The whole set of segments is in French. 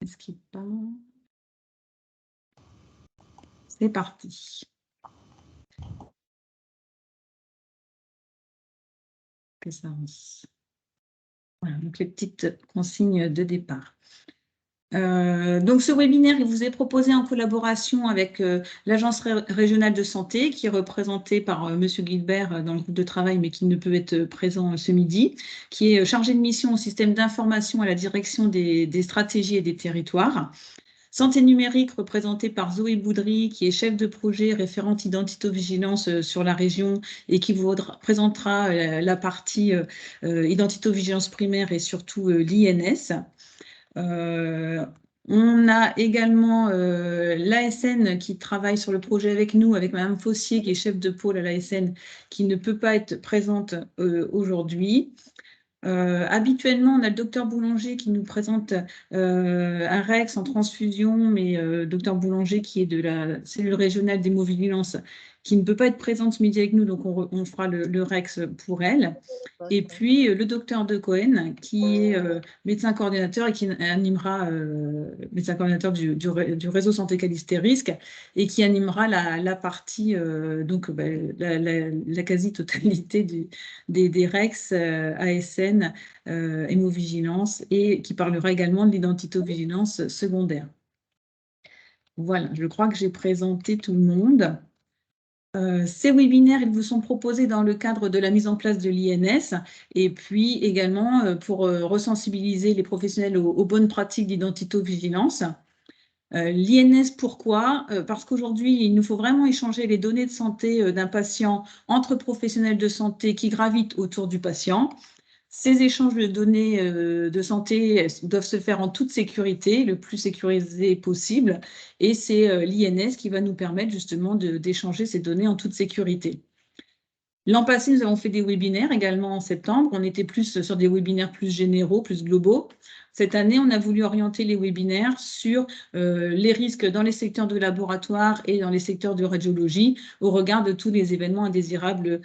Est-ce qu'il parle? C'est parti. Que ça avance. Voilà, donc les petites consignes de départ. Donc ce webinaire, il vous est proposé en collaboration avec l'Agence régionale de santé, qui est représentée par Monsieur Guilbert dans le groupe de travail, mais qui ne peut être présent ce midi, qui est chargé de mission au système d'information à la direction des stratégies et des territoires. Santé numérique, représentée par Zoé Boudry, qui est chef de projet référente identito-vigilance sur la région et qui vous présentera la partie identito-vigilance primaire et surtout l'INS. On a également l'ASN qui travaille sur le projet avec nous, avec Madame Fossier, qui est chef de pôle à l'ASN, qui ne peut pas être présente aujourd'hui. Habituellement, on a le docteur Boulanger qui nous présente un REX en transfusion, mais docteur Boulanger qui est de la cellule régionale d'hémovigilance, qui ne peut pas être présente ce midi avec nous, donc on fera le REX pour elle. Et puis le docteur De Cohen, qui est médecin coordinateur et qui animera, médecin coordinateur du réseau Santé Qualité Risque, et qui animera la partie, donc la quasi-totalité des REX, ASN, hémovigilance, et qui parlera également de l'identito-vigilance secondaire. Voilà, je crois que j'ai présenté tout le monde. Ces webinaires, ils vous sont proposés dans le cadre de la mise en place de l'INS et puis également pour resensibiliser les professionnels aux bonnes pratiques d'identito-vigilance. L'INS, pourquoi? Parce qu'aujourd'hui, il nous faut vraiment échanger les données de santé d'un patient entre professionnels de santé qui gravitent autour du patient. Ces échanges de données de santé doivent se faire en toute sécurité, le plus sécurisé possible, et c'est l'INS qui va nous permettre justement d'échanger ces données en toute sécurité. L'an passé, nous avons fait des webinaires également en septembre. On était plus sur des webinaires plus généraux, plus globaux. Cette année, on a voulu orienter les webinaires sur les risques dans les secteurs de laboratoire et dans les secteurs de radiologie au regard de tous les événements indésirables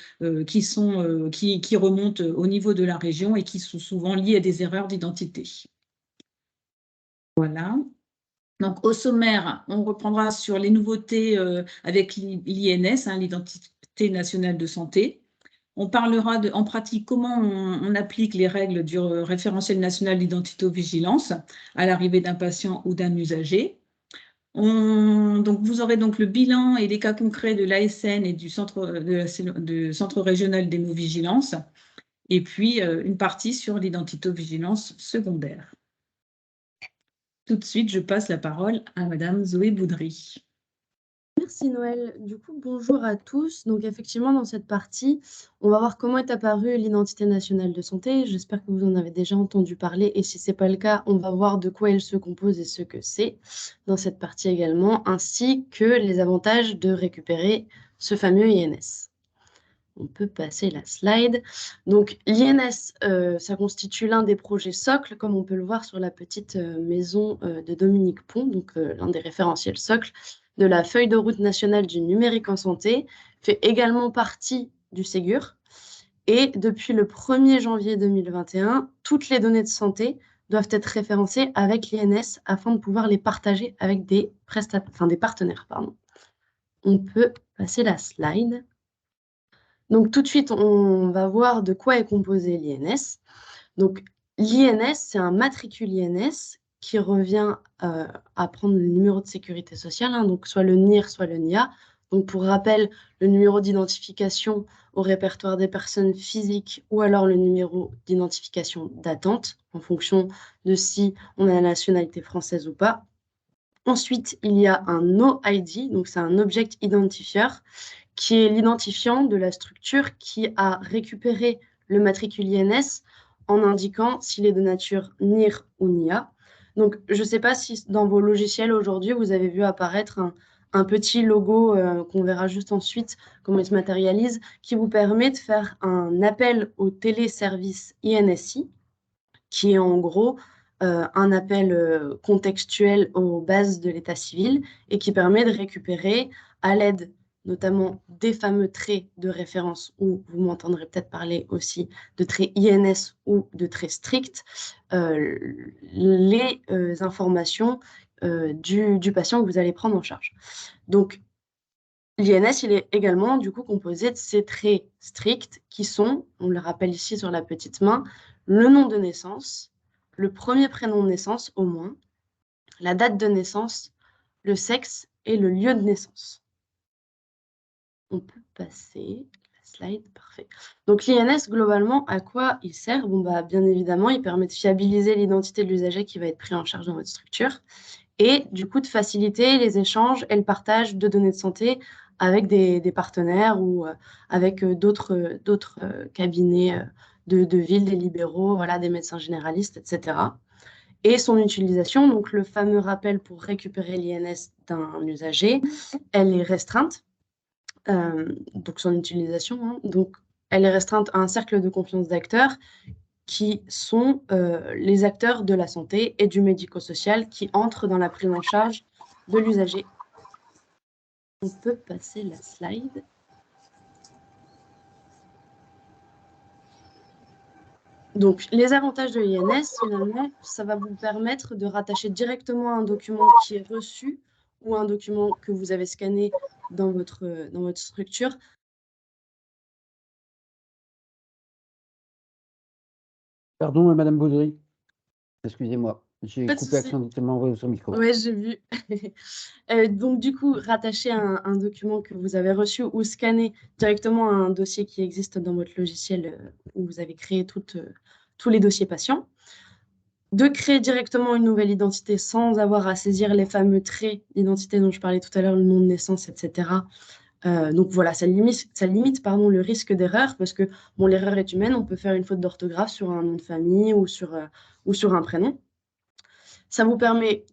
qui remontent au niveau de la région et qui sont souvent liés à des erreurs d'identité. Voilà. Donc, au sommaire, on reprendra sur les nouveautés avec l'INS, l'Identité nationale de santé. On parlera en pratique comment on applique les règles du référentiel national d'identito-vigilance à l'arrivée d'un patient ou d'un usager. Donc, vous aurez donc le bilan et les cas concrets de l'ASN et du centre régional d'hémovigilance, et puis une partie sur l'identito-vigilance secondaire. Tout de suite, je passe la parole à Madame Zoé Boudry. Merci Noël. Du coup, bonjour à tous. Donc effectivement, dans cette partie, on va voir comment est apparue l'identité nationale de santé. J'espère que vous en avez déjà entendu parler et si ce n'est pas le cas, on va voir de quoi elle se compose et ce que c'est dans cette partie également, ainsi que les avantages de récupérer ce fameux INS. On peut passer la slide. Donc, l'INS, ça constitue l'un des projets socles, comme on peut le voir sur la petite maison de Dominique Pont, donc l'un des référentiels socles de la feuille de route nationale du numérique en santé, fait également partie du Ségur. Et depuis le 1er janvier 2021, toutes les données de santé doivent être référencées avec l'INS afin de pouvoir les partager avec des partenaires. On peut passer la slide. Donc, tout de suite, on va voir de quoi est composé l'INS. Donc, l'INS, c'est un matricule INS qui revient à prendre le numéro de sécurité sociale, donc soit le NIR, soit le NIA. Donc, pour rappel, le numéro d'identification au répertoire des personnes physiques ou alors le numéro d'identification d'attente en fonction de si on a la nationalité française ou pas. Ensuite, il y a un OID, donc c'est un Object Identifier, qui est l'identifiant de la structure qui a récupéré le matricule INS en indiquant s'il est de nature NIR ou NIA. Donc, je ne sais pas si dans vos logiciels aujourd'hui, vous avez vu apparaître un petit logo qu'on verra juste ensuite, comment il se matérialise, qui vous permet de faire un appel au téléservice INSI, qui est en gros un appel contextuel aux bases de l'état civil et qui permet de récupérer à l'aide notamment des fameux traits de référence, où vous m'entendrez peut-être parler aussi de traits INS ou de traits stricts, les informations du patient que vous allez prendre en charge. Donc, l'INS, il est également du coup composé de ces traits stricts qui sont, on le rappelle ici sur la petite main, le nom de naissance, le premier prénom de naissance au moins, la date de naissance, le sexe et le lieu de naissance. On peut passer la slide, parfait. Donc l'INS, globalement, à quoi il sert? Bon, bah, bien évidemment, il permet de fiabiliser l'identité de l'usager qui va être pris en charge dans votre structure et du coup de faciliter les échanges et le partage de données de santé avec des partenaires ou avec d'autres cabinets de ville, des libéraux, voilà, des médecins généralistes, etc. Et son utilisation, donc le fameux rappel pour récupérer l'INS d'un usager, elle est restreinte. Donc son utilisation, hein. Donc elle est restreinte à un cercle de confiance d'acteurs qui sont les acteurs de la santé et du médico-social qui entrent dans la prise en charge de l'usager. On peut passer la slide. Donc, les avantages de l'INS, finalement, ça va vous permettre de rattacher directement un document qui est reçu ou un document que vous avez scanné dans votre structure. Pardon, Madame Baudry. Excusez-moi, j'ai Pas de coupé souci. accidentellement son micro. Oui, j'ai vu. Donc, du coup, rattacher un document que vous avez reçu ou scanner directement à un dossier qui existe dans votre logiciel où vous avez créé tous les dossiers patients. De créer directement une nouvelle identité sans avoir à saisir les fameux traits d'identité dont je parlais tout à l'heure, le nom de naissance, etc. Donc voilà, ça limite le risque d'erreur parce que bon, l'erreur est humaine, on peut faire une faute d'orthographe sur un nom de famille ou sur un prénom. Ça vous permet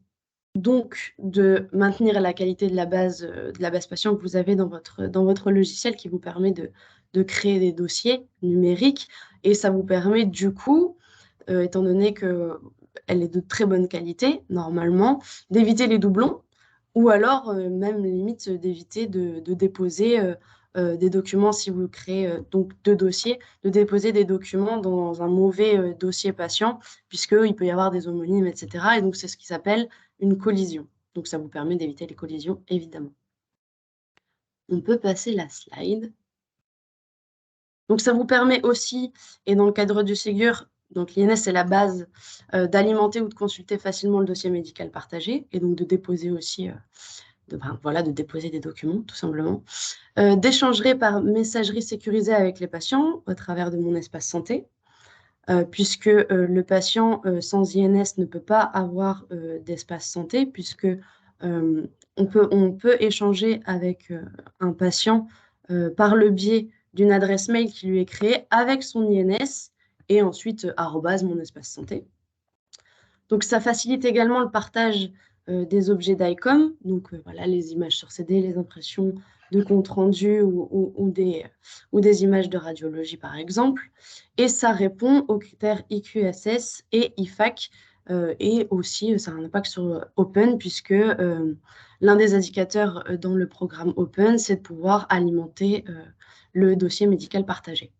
donc de maintenir la qualité de la base patient que vous avez dans votre logiciel qui vous permet de créer des dossiers numériques et ça vous permet du coup, étant donné qu'elle est de très bonne qualité, normalement, d'éviter les doublons ou alors même limite d'éviter de déposer des documents si vous créez donc deux dossiers, de déposer des documents dans un mauvais dossier patient puisqu'il peut y avoir des homonymes, etc. Et donc c'est ce qui s'appelle une collision. Donc ça vous permet d'éviter les collisions, évidemment. On peut passer la slide. Donc ça vous permet aussi, et dans le cadre du Ségur, donc l'INS c'est la base, d'alimenter ou de consulter facilement le dossier médical partagé, et donc de déposer aussi, de déposer des documents, tout simplement. D'échanger par messagerie sécurisée avec les patients au travers de mon espace santé, puisque le patient sans INS ne peut pas avoir d'espace santé, puisque on peut échanger avec un patient par le biais d'une adresse mail qui lui est créée avec son INS et ensuite mon espace santé. Donc ça facilite également le partage des objets d'ICOM, donc voilà, les images sur CD, les impressions de compte rendu ou des images de radiologie par exemple. Et ça répond aux critères IQSS et IFAC et aussi ça a un impact sur Open puisque l'un des indicateurs dans le programme Open, c'est de pouvoir alimenter le dossier médical partagé.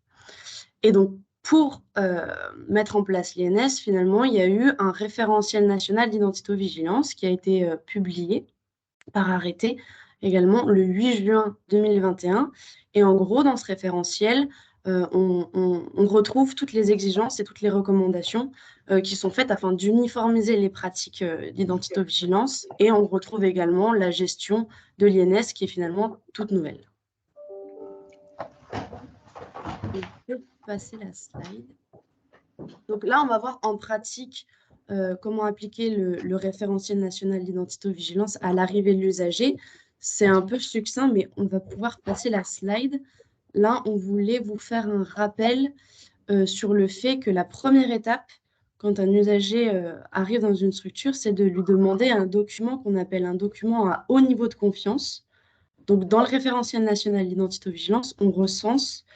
Et donc, pour mettre en place l'INS, finalement, il y a eu un référentiel national d'identité-vigilance qui a été publié par arrêté également le 8 juin 2021. Et en gros, dans ce référentiel, on retrouve toutes les exigences et toutes les recommandations qui sont faites afin d'uniformiser les pratiques d'identité-vigilance. Et on retrouve également la gestion de l'INS qui est finalement toute nouvelle. On peut passer la slide. Donc là, on va voir en pratique comment appliquer le référentiel national d'identité-vigilance à l'arrivée de l'usager. C'est un peu succinct, mais on va pouvoir passer la slide. Là, on voulait vous faire un rappel sur le fait que la première étape, quand un usager arrive dans une structure, c'est de lui demander un document qu'on appelle un document à haut niveau de confiance. Donc, dans le référentiel national d'identité-vigilance, on recense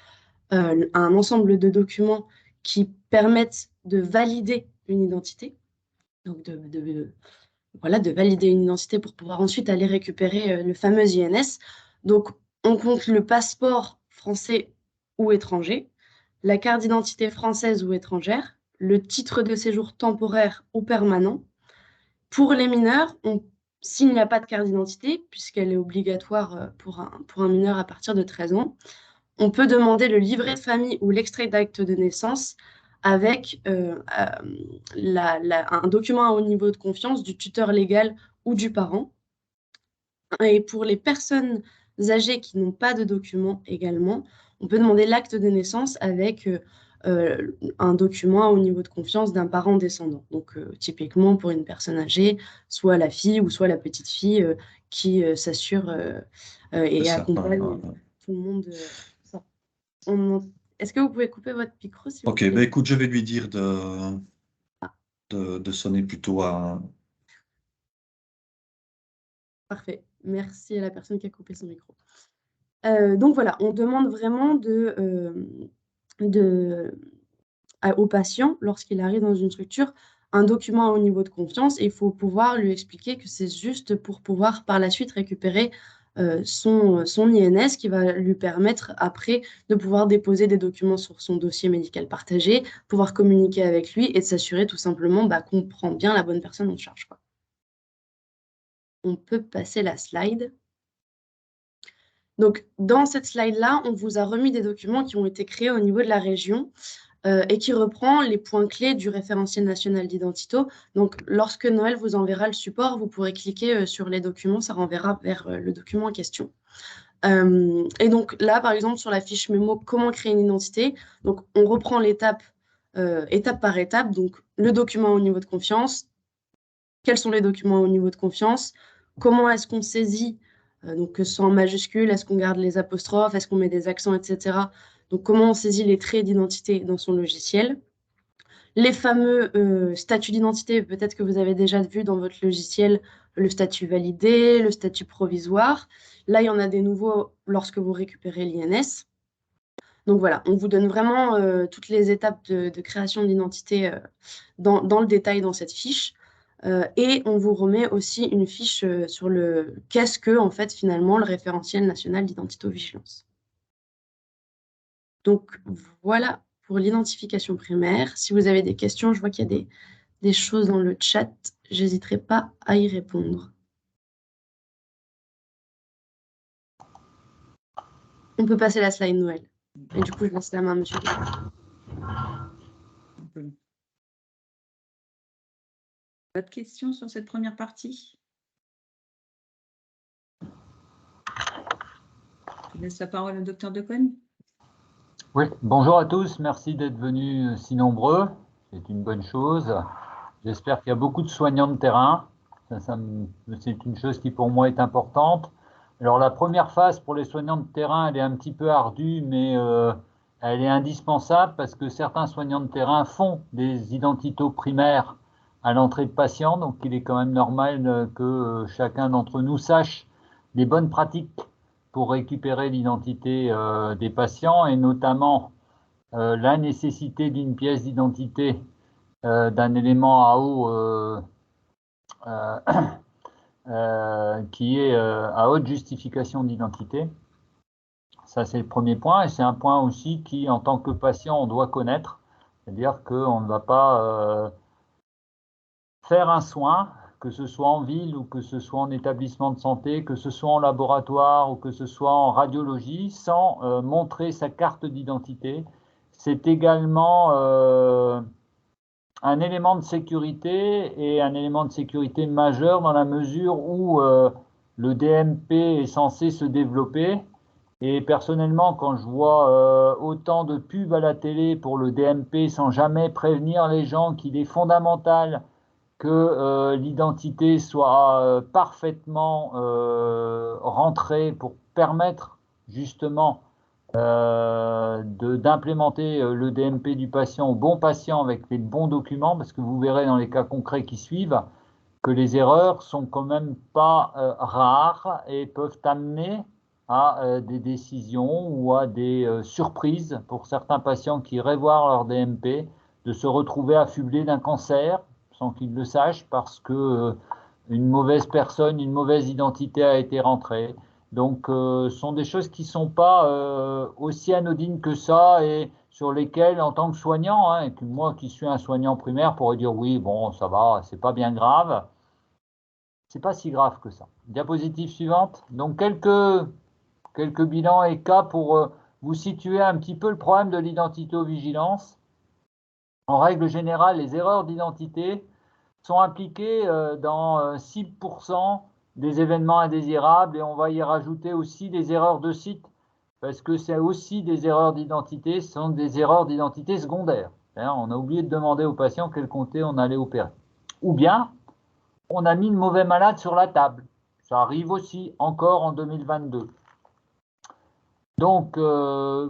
un ensemble de documents qui permettent de valider une identité, donc de valider une identité pour pouvoir ensuite aller récupérer le fameux INS. Donc, On compte le passeport français ou étranger, la carte d'identité française ou étrangère, le titre de séjour temporaire ou permanent. Pour les mineurs, s'il n'y a pas de carte d'identité, puisqu'elle est obligatoire pour un mineur à partir de 13 ans, on peut demander le livret de famille ou l'extrait d'acte de naissance avec un document à haut niveau de confiance du tuteur légal ou du parent. Et pour les personnes âgées qui n'ont pas de document également, on peut demander l'acte de naissance avec un document à haut niveau de confiance d'un parent descendant. Donc, typiquement, pour une personne âgée, soit la fille ou soit la petite fille qui s'assure et accompagne tout le monde. Ça. Est-ce que vous pouvez couper votre micro, s'il vous Ok, plaît? ben écoute, je vais lui dire de sonner plutôt à... Parfait. Merci à la personne qui a coupé son micro. Donc voilà, on demande vraiment au patient, lorsqu'il arrive dans une structure, un document à haut niveau de confiance et il faut pouvoir lui expliquer que c'est juste pour pouvoir par la suite récupérer son INS qui va lui permettre après de pouvoir déposer des documents sur son dossier médical partagé, pouvoir communiquer avec lui et de s'assurer tout simplement qu'on prend bien la bonne personne en charge, quoi. On peut passer la slide. Donc, dans cette slide-là, on vous a remis des documents qui ont été créés au niveau de la région et qui reprend les points clés du référentiel national d'identito. Donc, lorsque Noël vous enverra le support, vous pourrez cliquer sur les documents, ça renverra vers le document en question. Et donc là, par exemple, sur la fiche mémo, comment créer une identité, donc on reprend l'étape étape par étape, donc le document au niveau de confiance, quels sont les documents au niveau de confiance, comment est-ce qu'on saisit, donc que ce soit en majuscule, est-ce qu'on garde les apostrophes, est-ce qu'on met des accents, etc. Donc comment on saisit les traits d'identité dans son logiciel. Les fameux statuts d'identité, peut-être que vous avez déjà vu dans votre logiciel le statut validé, le statut provisoire. Là, il y en a des nouveaux lorsque vous récupérez l'INS. Donc voilà, on vous donne vraiment toutes les étapes de création d'identité dans le détail dans cette fiche. Et on vous remet aussi une fiche sur qu'est-ce que, en fait, finalement, le référentiel national d'identité-vigilance. Donc voilà pour l'identification primaire. Si vous avez des questions, je vois qu'il y a des choses dans le chat. J'hésiterai pas à y répondre. On peut passer la slide Noël. Et du coup, je laisse la main à monsieur. Pas de questions sur cette première partie? Je laisse la parole au docteur Decogne. Oui, bonjour à tous, merci d'être venus si nombreux, c'est une bonne chose. J'espère qu'il y a beaucoup de soignants de terrain, c'est une chose qui pour moi est importante. Alors la première phase pour les soignants de terrain, elle est un petit peu ardue, mais elle est indispensable parce que certains soignants de terrain font des identitos primaires à l'entrée de patients, donc il est quand même normal que chacun d'entre nous sache les bonnes pratiques pour récupérer l'identité des patients et notamment la nécessité d'une pièce d'identité d'un élément à haut qui est à haute justification d'identité. Ça, c'est le premier point et c'est un point aussi qui, en tant que patient, on doit connaître. C'est-à-dire qu'on ne va pas faire un soin, que ce soit en ville ou que ce soit en établissement de santé, que ce soit en laboratoire ou que ce soit en radiologie, sans montrer sa carte d'identité. C'est également un élément de sécurité et un élément de sécurité majeur dans la mesure où le DMP est censé se développer. Et personnellement, quand je vois autant de pubs à la télé pour le DMP sans jamais prévenir les gens qu'il est fondamental que l'identité soit parfaitement rentrée pour permettre justement d'implémenter le DMP du patient au bon patient avec les bons documents, parce que vous verrez dans les cas concrets qui suivent que les erreurs sont quand même pas rares et peuvent amener à des décisions ou à des surprises pour certains patients qui iraient voir leur DMP, de se retrouver affublés d'un cancer sans qu'ils le sachent parce que une mauvaise personne, une mauvaise identité a été rentrée. Donc, ce sont des choses qui ne sont pas aussi anodines que ça et sur lesquelles, en tant que soignant, hein, et que moi qui suis un soignant primaire, pourrais dire oui, bon, ça va, c'est pas bien grave. C'est pas si grave que ça. Diapositive suivante. Donc, quelques bilans et cas pour vous situer un petit peu le problème de l'identité-vigilance. En règle générale, les erreurs d'identité sont impliquées dans 6% des événements indésirables et on va y rajouter aussi des erreurs de site parce que c'est aussi des erreurs d'identité, ce sont des erreurs d'identité secondaires. On a oublié de demander aux patients quel comté on allait opérer. Ou bien, on a mis le mauvais malade sur la table. Ça arrive aussi encore en 2022. Donc,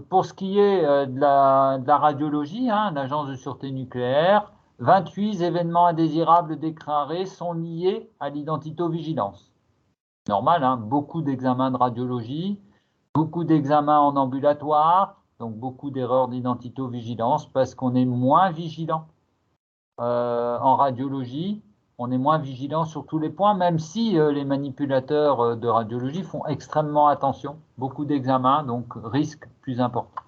pour ce qui est de la radiologie, hein, l'Agence de sûreté nucléaire, 28 événements indésirables déclarés sont liés à l'identité-vigilance. Normal, hein, beaucoup d'examens de radiologie, beaucoup d'examens en ambulatoire, donc beaucoup d'erreurs d'identité-vigilance parce qu'on est moins vigilant en radiologie. On est moins vigilant sur tous les points, même si les manipulateurs de radiologie font extrêmement attention. Beaucoup d'examens, donc risque plus important.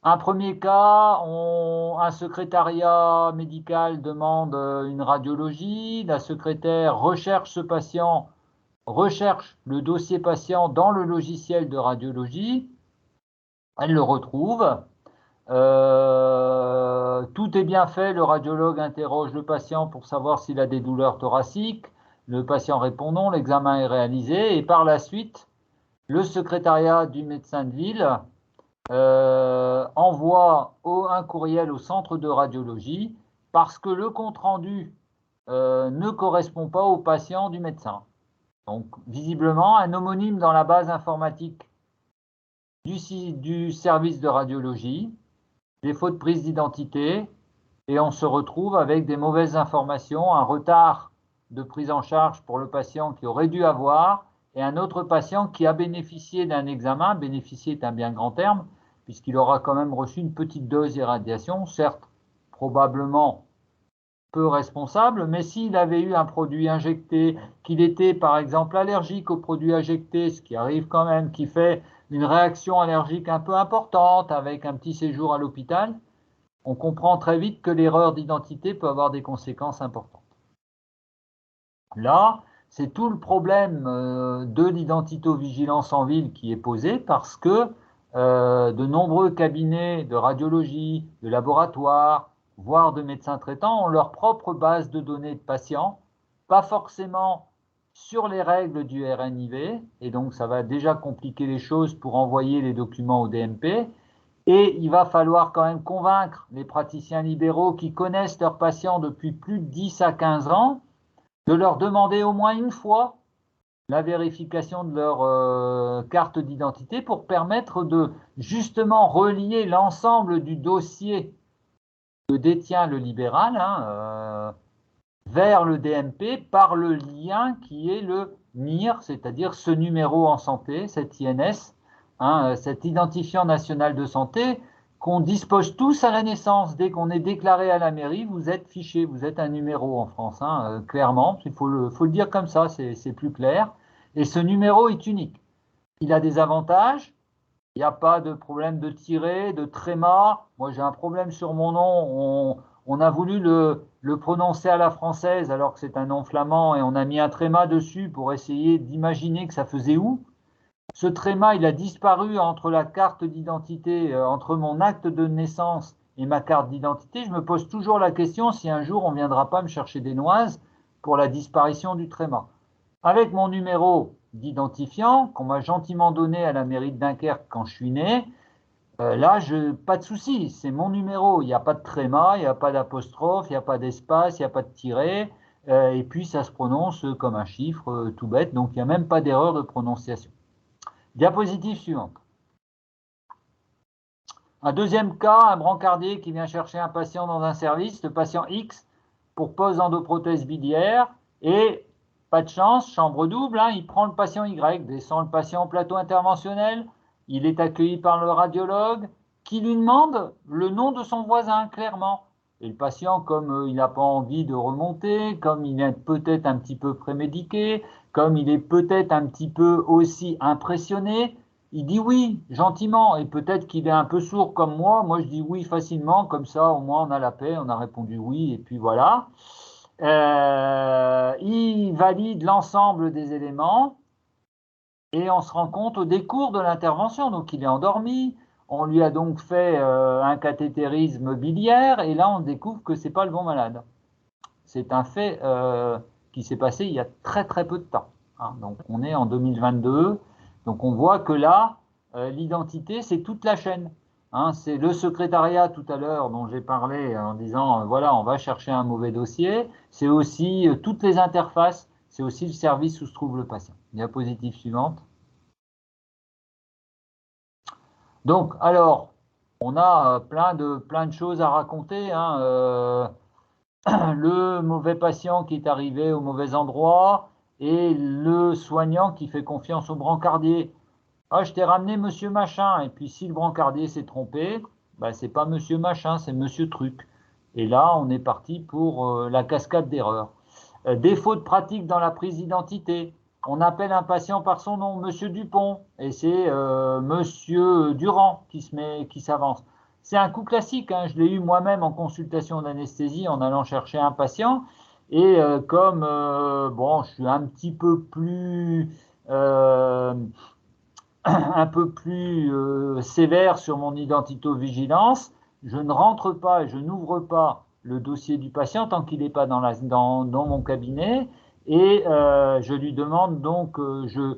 Un premier cas, un secrétariat médical demande une radiologie. La secrétaire recherche ce patient, recherche le dossier patient dans le logiciel de radiologie. Elle le retrouve. Tout est bien fait, le radiologue interroge le patient pour savoir s'il a des douleurs thoraciques. Le patient répond non, l'examen est réalisé et par la suite, le secrétariat du médecin de ville envoie un courriel au centre de radiologie parce que le compte-rendu ne correspond pas au patient du médecin. Donc, visiblement, un homonyme dans la base informatique du service de radiologie, défaut de prise d'identité, et on se retrouve avec des mauvaises informations, un retard de prise en charge pour le patient qui aurait dû avoir, et un autre patient qui a bénéficié d'un examen. Bénéficier est un bien grand terme, puisqu'il aura quand même reçu une petite dose d'irradiation, certes probablement peu responsable, mais s'il avait eu un produit injecté, qu'il était par exemple allergique au produit injecté, ce qui arrive quand même, qui fait une réaction allergique un peu importante avec un petit séjour à l'hôpital, on comprend très vite que l'erreur d'identité peut avoir des conséquences importantes. Là, c'est tout le problème de l'identité-vigilance en ville qui est posé parce que de nombreux cabinets de radiologie, de laboratoire, voire de médecins traitants ont leur propre base de données de patients, pas forcément sur les règles du RNIV, et donc ça va déjà compliquer les choses pour envoyer les documents au DMP. Et il va falloir quand même convaincre les praticiens libéraux qui connaissent leurs patients depuis plus de 10 à 15 ans de leur demander au moins une fois la vérification de leur carte d'identité pour permettre de justement relier l'ensemble du dossier que détient le libéral vers le DMP par le lien qui est le NIR, c'est-à-dire ce numéro en santé, cet INS, cet identifiant national de santé qu'on dispose tous à la naissance. Dès qu'on est déclaré à la mairie, vous êtes fiché, vous êtes un numéro en France, clairement. Il faut le dire comme ça, c'est plus clair. Et ce numéro est unique. Il a des avantages. Il n'y a pas de problème de tiré, de tréma. Moi, j'ai un problème sur mon nom. On a voulu le prononcer à la française alors que c'est un nom flamand et on a mis un tréma dessus pour essayer d'imaginer que ça faisait où. Ce tréma, il a disparu entre la carte d'identité, entre mon acte de naissance et ma carte d'identité. Je me pose toujours la question si un jour on ne viendra pas me chercher des noises pour la disparition du tréma. Avec mon numéro d'identifiant qu'on m'a gentiment donné à la mairie de Dunkerque quand je suis né, là, pas de souci, c'est mon numéro. Il n'y a pas de tréma, il n'y a pas d'apostrophe, il n'y a pas d'espace, il n'y a pas de tiret. Et puis, ça se prononce comme un chiffre tout bête, donc il n'y a même pas d'erreur de prononciation. Diapositive suivante. Un deuxième cas, un brancardier qui vient chercher un patient dans un service, le patient X, pour pose d'endoprothèse biliaire, et pas de chance, chambre double, il prend le patient Y, descend le patient au plateau interventionnel, il est accueilli par le radiologue, qui lui demande le nom de son voisin, clairement. Et le patient, comme il n'a pas envie de remonter, comme il est peut-être un petit peu prémédiqué, comme il est peut-être un petit peu aussi impressionné, il dit oui, gentiment. Et peut-être qu'il est un peu sourd comme moi. Moi, je dis oui facilement, comme ça, au moins, on a la paix, on a répondu oui, et puis voilà. Il valide l'ensemble des éléments et on se rend compte au décours de l'intervention. Donc, il est endormi. On lui a donc fait un cathétérisme biliaire et là, on découvre que ce n'est pas le bon malade. C'est un fait qui s'est passé il y a très très peu de temps. Hein. Donc, on est en 2022. Donc, on voit que là, l'identité, c'est toute la chaîne. Hein. C'est le secrétariat tout à l'heure dont j'ai parlé en disant, voilà, on va chercher un mauvais dossier. C'est aussi toutes les interfaces. C'est aussi le service où se trouve le patient. Diapositive suivante. Donc, alors, on a plein de choses à raconter. Hein. Le mauvais patient qui est arrivé au mauvais endroit et le soignant qui fait confiance au brancardier. Ah, je t'ai ramené monsieur machin. Et puis, si le brancardier s'est trompé, bah, c'est pas monsieur machin, c'est monsieur truc. Et là, on est parti pour la cascade d'erreurs. Défaut de pratique dans la prise d'identité. On appelle un patient par son nom, monsieur Dupont, et c'est monsieur Durand qui s'avance. C'est un coup classique, hein. Je l'ai eu moi-même en consultation d'anesthésie en allant chercher un patient. Et comme bon, je suis un petit peu plus sévère sur mon identitovigilance, je ne rentre pas et je n'ouvre pas le dossier du patient tant qu'il n'est pas dans mon cabinet. Et je lui demande donc, je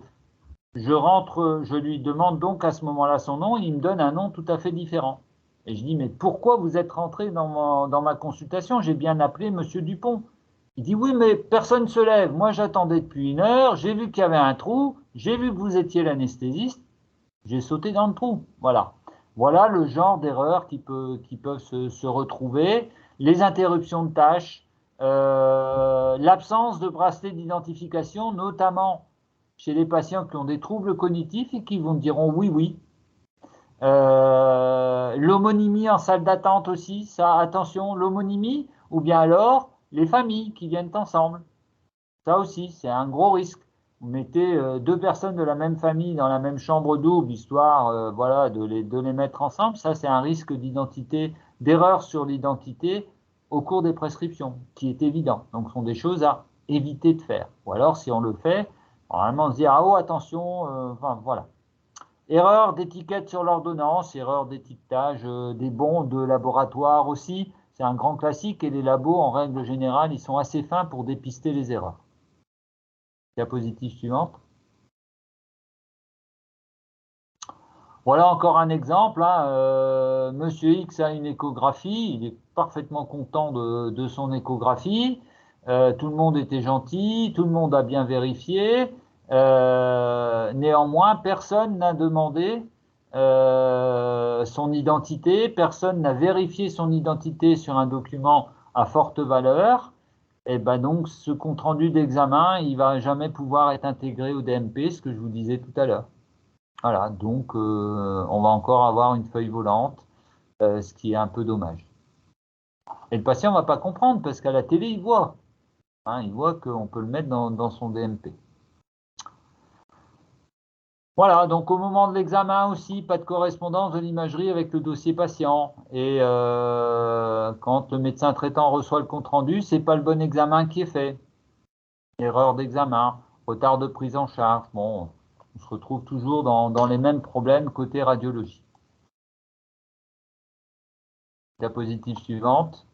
lui demande donc à ce moment-là son nom. Il me donne un nom tout à fait différent. Et je dis, mais pourquoi vous êtes rentré dans ma consultation? J'ai bien appelé monsieur Dupont. Il dit, oui, mais personne ne se lève. Moi, j'attendais depuis 1 heure. J'ai vu qu'il y avait un trou. J'ai vu que vous étiez l'anesthésiste. J'ai sauté dans le trou. Voilà. Voilà le genre d'erreurs qui peuvent se retrouver. Les interruptions de tâches, l'absence de bracelet d'identification, notamment chez les patients qui ont des troubles cognitifs et qui vous diront oui, oui. L'homonymie en salle d'attente aussi, ça, attention, l'homonymie, ou bien alors les familles qui viennent ensemble. Ça aussi, c'est un gros risque. Vous mettez 2 personnes de la même famille dans la même chambre double, histoire voilà, de les mettre ensemble. Ça, c'est un risque d'identité, d'erreur sur l'identité au cours des prescriptions, qui est évident. Donc, ce sont des choses à éviter de faire. Ou alors, si on le fait, normalement, on se dit, ah oh, attention, enfin, voilà. Erreur d'étiquette sur l'ordonnance, erreur d'étiquetage des bons de laboratoire aussi. C'est un grand classique et les labos, en règle générale, ils sont assez fins pour dépister les erreurs. Diapositive suivante. Voilà encore un exemple. Hein. Monsieur X a une échographie. Il est parfaitement content de son échographie. Tout le monde était gentil. Tout le monde a bien vérifié. Néanmoins, personne n'a demandé son identité. Personne n'a vérifié son identité sur un document à forte valeur. Et ben donc, ce compte-rendu d'examen, il ne va jamais pouvoir être intégré au DMP, ce que je vous disais tout à l'heure. Voilà, donc on va encore avoir une feuille volante, ce qui est un peu dommage. Et le patient ne va pas comprendre, parce qu'à la télé, il voit. Hein, il voit qu'on peut le mettre dans son DMP. Voilà, donc au moment de l'examen aussi, pas de correspondance de l'imagerie avec le dossier patient. Et quand le médecin traitant reçoit le compte-rendu, ce n'est pas le bon examen qui est fait. Erreur d'examen, retard de prise en charge. Bon, on se retrouve toujours dans les mêmes problèmes côté radiologie. Diapositive suivante.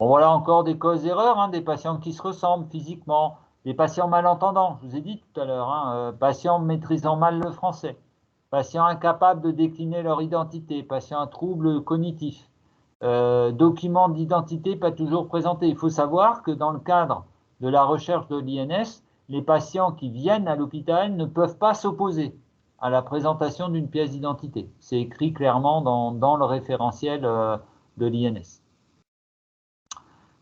Bon, voilà encore des causes d'erreur, hein, des patients qui se ressemblent physiquement, des patients malentendants, je vous ai dit tout à l'heure, hein, patients maîtrisant mal le français, patients incapables de décliner leur identité, patients à troubles cognitifs, documents d'identité pas toujours présentés. Il faut savoir que dans le cadre de la recherche de l'INS, les patients qui viennent à l'hôpital ne peuvent pas s'opposer à la présentation d'une pièce d'identité. C'est écrit clairement dans le référentiel de l'INS.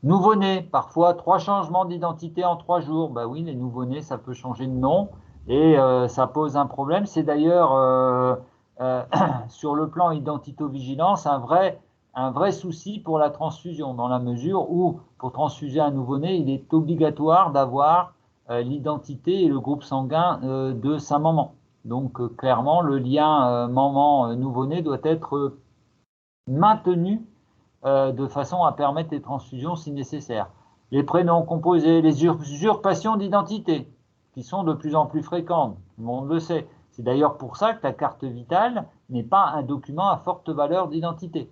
Nouveau-né, parfois 3 changements d'identité en 3 jours. Ben oui, les nouveau-nés, ça peut changer de nom et ça pose un problème. C'est d'ailleurs, sur le plan identitovigilance, un vrai un vrai souci pour la transfusion, dans la mesure où, pour transfuser un nouveau-né, il est obligatoire d'avoir l'identité et le groupe sanguin de sa maman. Donc, clairement, le lien maman-nouveau-né doit être maintenu de façon à permettre les transfusions si nécessaire. Les prénoms composés, les usurpations d'identité, qui sont de plus en plus fréquentes, tout le monde le sait. C'est d'ailleurs pour ça que la carte vitale n'est pas un document à forte valeur d'identité.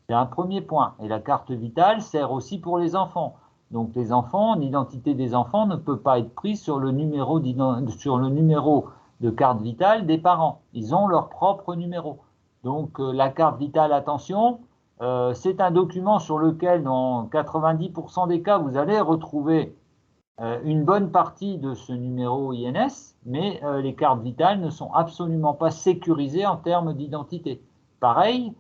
C'est un premier point. Et la carte vitale sert aussi pour les enfants. Donc les enfants, l'identité des enfants ne peut pas être prise sur le numéro de carte vitale des parents. Ils ont leur propre numéro. Donc la carte vitale, attention, c'est un document sur lequel, dans 90% des cas, vous allez retrouver une bonne partie de ce numéro INS, mais les cartes vitales ne sont absolument pas sécurisées en termes d'identité. Pareil,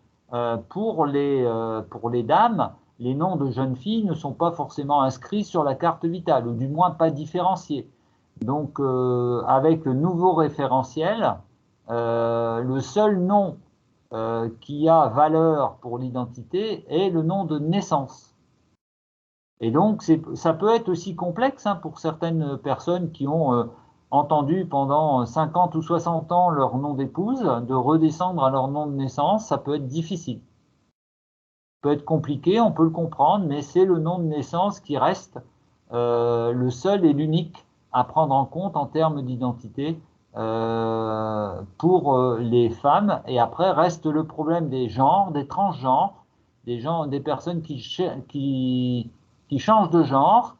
pour les dames, les noms de jeunes filles ne sont pas forcément inscrits sur la carte vitale, ou du moins pas différenciés. Donc, avec le nouveau référentiel, le seul nom qui a valeur pour l'identité est le nom de naissance. Et donc, ça peut être aussi complexe pour certaines personnes qui ont entendu pendant 50 ou 60 ans leur nom d'épouse, de redescendre à leur nom de naissance, ça peut être difficile. Ça peut être compliqué, on peut le comprendre, mais c'est le nom de naissance qui reste le seul et l'unique à prendre en compte en termes d'identité pour les femmes. Et après reste le problème des genres, des transgenres, des personnes qui changent de genre.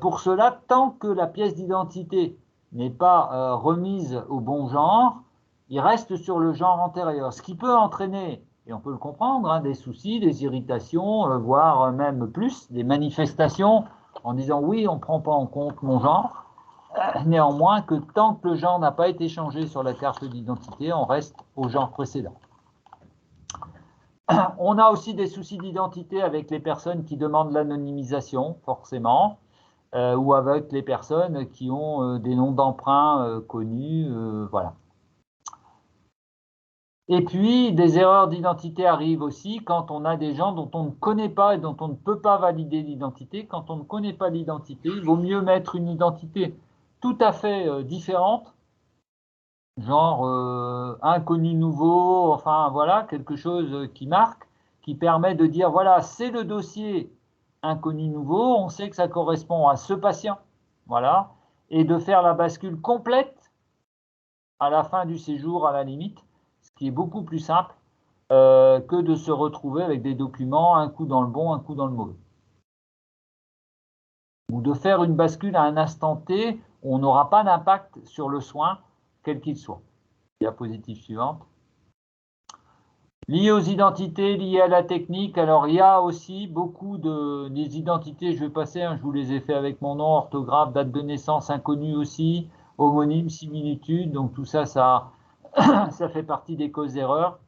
Pour cela, tant que la pièce d'identité n'est pas remise au bon genre, il reste sur le genre antérieur, ce qui peut entraîner, et on peut le comprendre, des soucis, des irritations, voire même plus, des manifestations en disant oui, on ne prend pas en compte mon genre. Néanmoins, que tant que le genre n'a pas été changé sur la carte d'identité, on reste au genre précédent. On a aussi des soucis d'identité avec les personnes qui demandent l'anonymisation, forcément, ou avec les personnes qui ont des noms d'emprunt connus, voilà. Et puis, des erreurs d'identité arrivent aussi quand on a des gens dont on ne connaît pas et dont on ne peut pas valider l'identité. Quand on ne connaît pas l'identité, il vaut mieux mettre une identité tout à fait différente, genre inconnu nouveau, enfin voilà, quelque chose qui marque, qui permet de dire, voilà, c'est le dossier inconnu nouveau, on sait que ça correspond à ce patient, voilà, et de faire la bascule complète à la fin du séjour, à la limite, ce qui est beaucoup plus simple que de se retrouver avec des documents, un coup dans le bon, un coup dans le mauvais. Ou de faire une bascule à un instant T, où on n'aura pas d'impact sur le soin, quel qu'il soit. Diapositive suivante. Lié aux identités, liées à la technique, alors il y a aussi beaucoup des identités, je vais passer, je vous les ai fait avec mon nom, orthographe, date de naissance inconnue aussi, homonyme, similitude, donc tout ça, ça fait partie des causes d'erreur.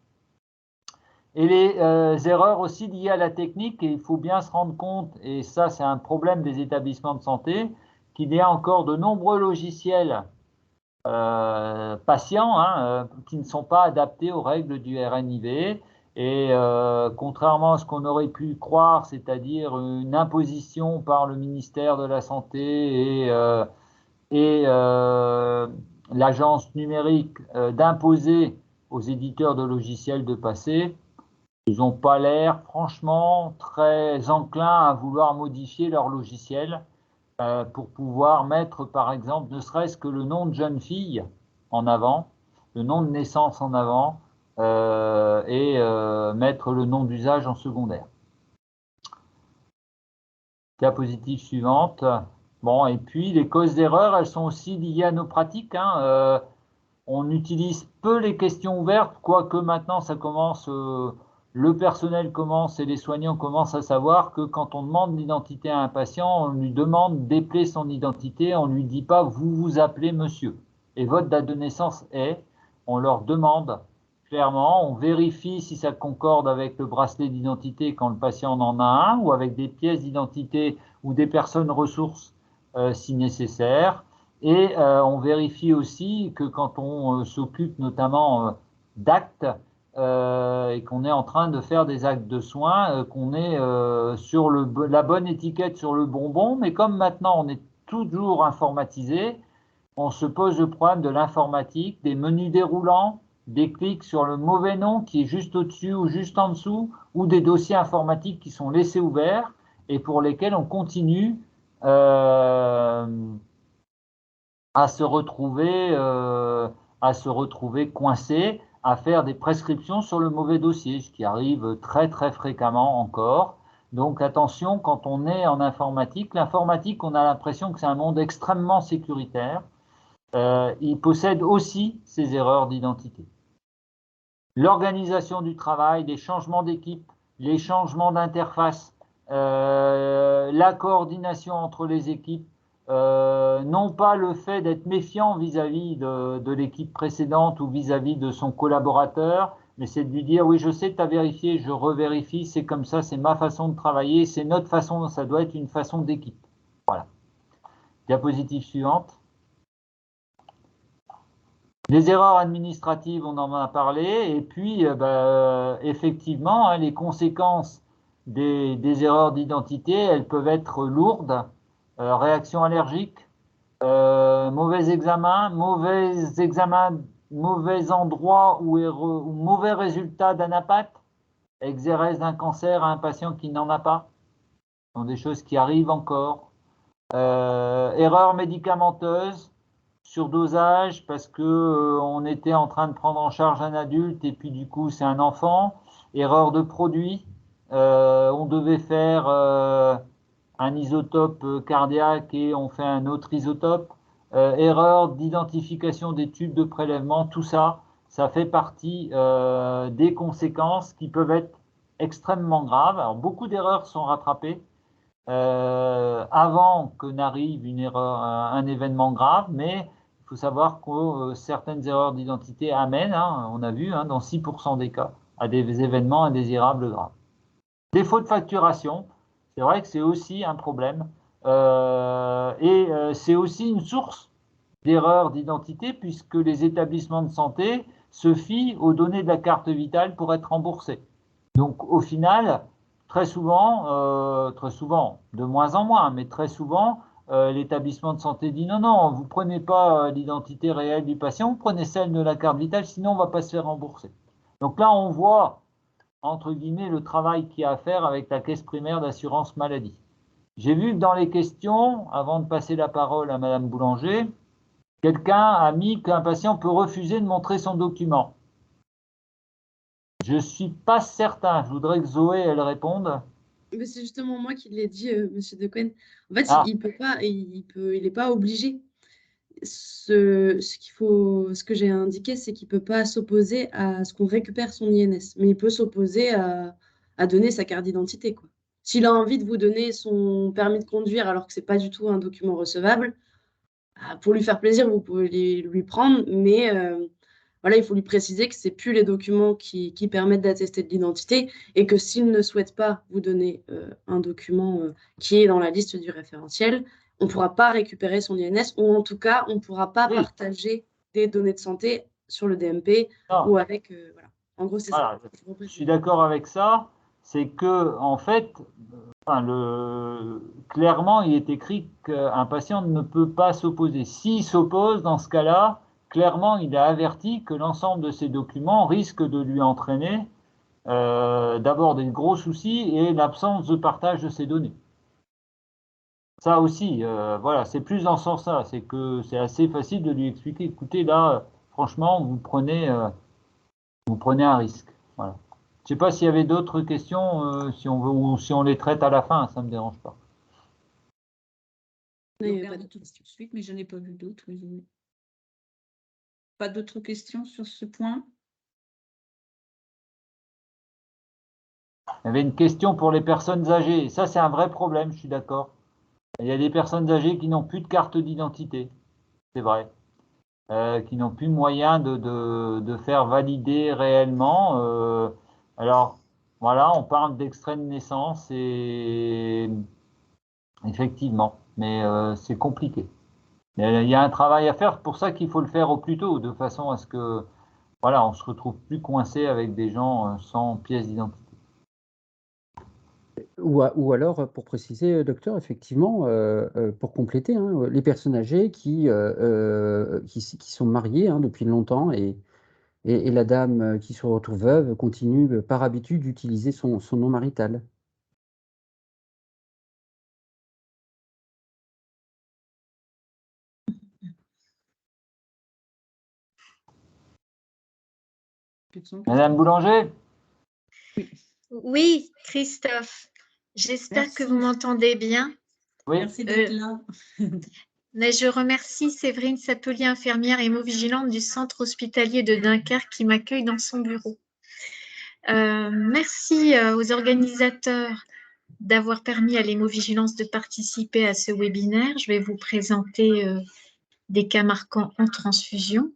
Et les erreurs aussi liées à la technique, et il faut bien se rendre compte, et ça c'est un problème des établissements de santé, qu'il y a encore de nombreux logiciels patients qui ne sont pas adaptés aux règles du RNIV. Et contrairement à ce qu'on aurait pu croire, c'est-à-dire une imposition par le ministère de la Santé et l'agence numérique d'imposer aux éditeurs de logiciels de passer, ils n'ont pas l'air, franchement, très enclins à vouloir modifier leur logiciel pour pouvoir mettre, par exemple, ne serait-ce que le nom de jeune fille en avant, le nom de naissance en avant, et mettre le nom d'usage en secondaire. Diapositive suivante. Bon, et puis les causes d'erreur, elles sont aussi liées à nos pratiques. On utilise peu les questions ouvertes, quoique maintenant ça commence, le personnel commence et les soignants commencent à savoir que quand on demande l'identité à un patient, on lui demande d'épeler son identité, on ne lui dit pas « vous vous appelez monsieur ». Et votre date de naissance est, on leur demande clairement, on vérifie si ça concorde avec le bracelet d'identité quand le patient en a un, ou avec des pièces d'identité ou des personnes ressources si nécessaire. Et on vérifie aussi que quand on s'occupe notamment d'actes, et qu'on est en train de faire des actes de soins, qu'on est sur la bonne étiquette sur le bonbon, mais comme maintenant on est toujours informatisé, on se pose le problème de l'informatique, des menus déroulants, des clics sur le mauvais nom qui est juste au-dessus ou juste en dessous, ou des dossiers informatiques qui sont laissés ouverts et pour lesquels on continue à se retrouver coincé, à faire des prescriptions sur le mauvais dossier, ce qui arrive très très fréquemment encore. Donc attention, quand on est en informatique, l'informatique, on a l'impression que c'est un monde extrêmement sécuritaire. Il possède aussi ses erreurs d'identité. L'organisation du travail, les changements d'équipe, les changements d'interface, la coordination entre les équipes, non pas le fait d'être méfiant vis-à-vis de l'équipe précédente ou vis-à-vis de son collaborateur, mais c'est de lui dire oui, je sais que tu as vérifié, je revérifie, c'est comme ça, c'est ma façon de travailler, c'est notre façon, ça doit être une façon d'équipe. Voilà. Diapositive suivante. Les erreurs administratives, on en a parlé, et puis effectivement, hein, les conséquences des erreurs d'identité, elles peuvent être lourdes. Réaction allergique, mauvais examen, mauvais endroit ou mauvais résultat d'anapath, exérèse d'un cancer à un patient qui n'en a pas. Ce sont des choses qui arrivent encore. Erreur médicamenteuse, surdosage parce que on était en train de prendre en charge un adulte et puis du coup c'est un enfant. Erreur de produit, on devait faire un isotope cardiaque et on fait un autre isotope. Erreur d'identification des tubes de prélèvement, tout ça, ça fait partie des conséquences qui peuvent être extrêmement graves. Alors beaucoup d'erreurs sont rattrapées avant que n'arrive une erreur, un événement grave, mais il faut savoir que certaines erreurs d'identité amènent, hein, on a vu, hein, dans 6% des cas, à des événements indésirables graves. Défaut de facturation, c'est vrai que c'est aussi un problème c'est aussi une source d'erreurs d'identité puisque les établissements de santé se fient aux données de la carte vitale pour être remboursés. Donc au final, très souvent, de moins en moins, mais très souvent, l'établissement de santé dit non, vous ne prenez pas l'identité réelle du patient, vous prenez celle de la carte vitale, sinon on ne va pas se faire rembourser. Donc là, on voit, entre guillemets, le travail qu'il y a à faire avec la caisse primaire d'assurance maladie. J'ai vu que dans les questions, avant de passer la parole à Madame Boulanger, quelqu'un a mis qu'un patient peut refuser de montrer son document. Je ne suis pas certain. Je voudrais que Zoé, elle réponde. Mais c'est justement moi qui l'ai dit, Monsieur Decoen. En fait, Ah. il peut pas, il n'est pas obligé. Ce que j'ai indiqué, c'est qu'il ne peut pas s'opposer à ce qu'on récupère son INS, mais il peut s'opposer à donner sa carte d'identité, quoi. S'il a envie de vous donner son permis de conduire alors que ce n'est pas du tout un document recevable, pour lui faire plaisir, vous pouvez lui prendre, mais voilà, il faut lui préciser que ce n'est plus les documents qui permettent d'attester de l'identité et que s'il ne souhaite pas vous donner un document qui est dans la liste du référentiel, on ne pourra pas récupérer son INS ou en tout cas, on ne pourra pas partager des données de santé sur le DMP ou avec… voilà. En gros, c'est ça. Je suis d'accord avec ça. C'est que, en fait, clairement, il est écrit qu'un patient ne peut pas s'opposer. S'il s'oppose, dans ce cas-là, clairement, il est averti que l'ensemble de ces documents risque de lui entraîner d'abord des gros soucis et l'absence de partage de ces données. Ça aussi, voilà, c'est plus dans ce sens-là. C'est que c'est assez facile de lui expliquer, écoutez, là, franchement, vous prenez un risque. Voilà. Je ne sais pas s'il y avait d'autres questions, si on veut, ou si on les traite à la fin, ça ne me dérange pas. Je regarde tout de suite, mais je n'ai pas vu d'autres. Pas d'autres questions sur ce point? Il y avait une question pour les personnes âgées. Ça, c'est un vrai problème, je suis d'accord. Il y a des personnes âgées qui n'ont plus de carte d'identité. C'est vrai. Qui n'ont plus moyen de faire valider réellement. Alors, voilà, on parle d'extrait de naissance et effectivement, mais c'est compliqué. Il y a un travail à faire, pour ça qu'il faut le faire au plus tôt, de façon à ce que voilà, on se retrouve plus coincé avec des gens sans pièce d'identité. Ou alors, pour préciser, docteur, effectivement, pour compléter, hein, les personnes âgées qui sont mariées, hein, depuis longtemps et la dame qui se retrouve veuve continue, par habitude, d'utiliser son nom marital. Madame Boulanger? Oui, Christophe, j'espère que vous Merci. m'entendez bien. Oui. Merci d'être là. Mais je remercie Séverine Sapelier, infirmière hémovigilante du centre hospitalier de Dunkerque qui m'accueille dans son bureau. Merci aux organisateurs d'avoir permis à l'hémovigilance de participer à ce webinaire. Je vais vous présenter des cas marquants en transfusion.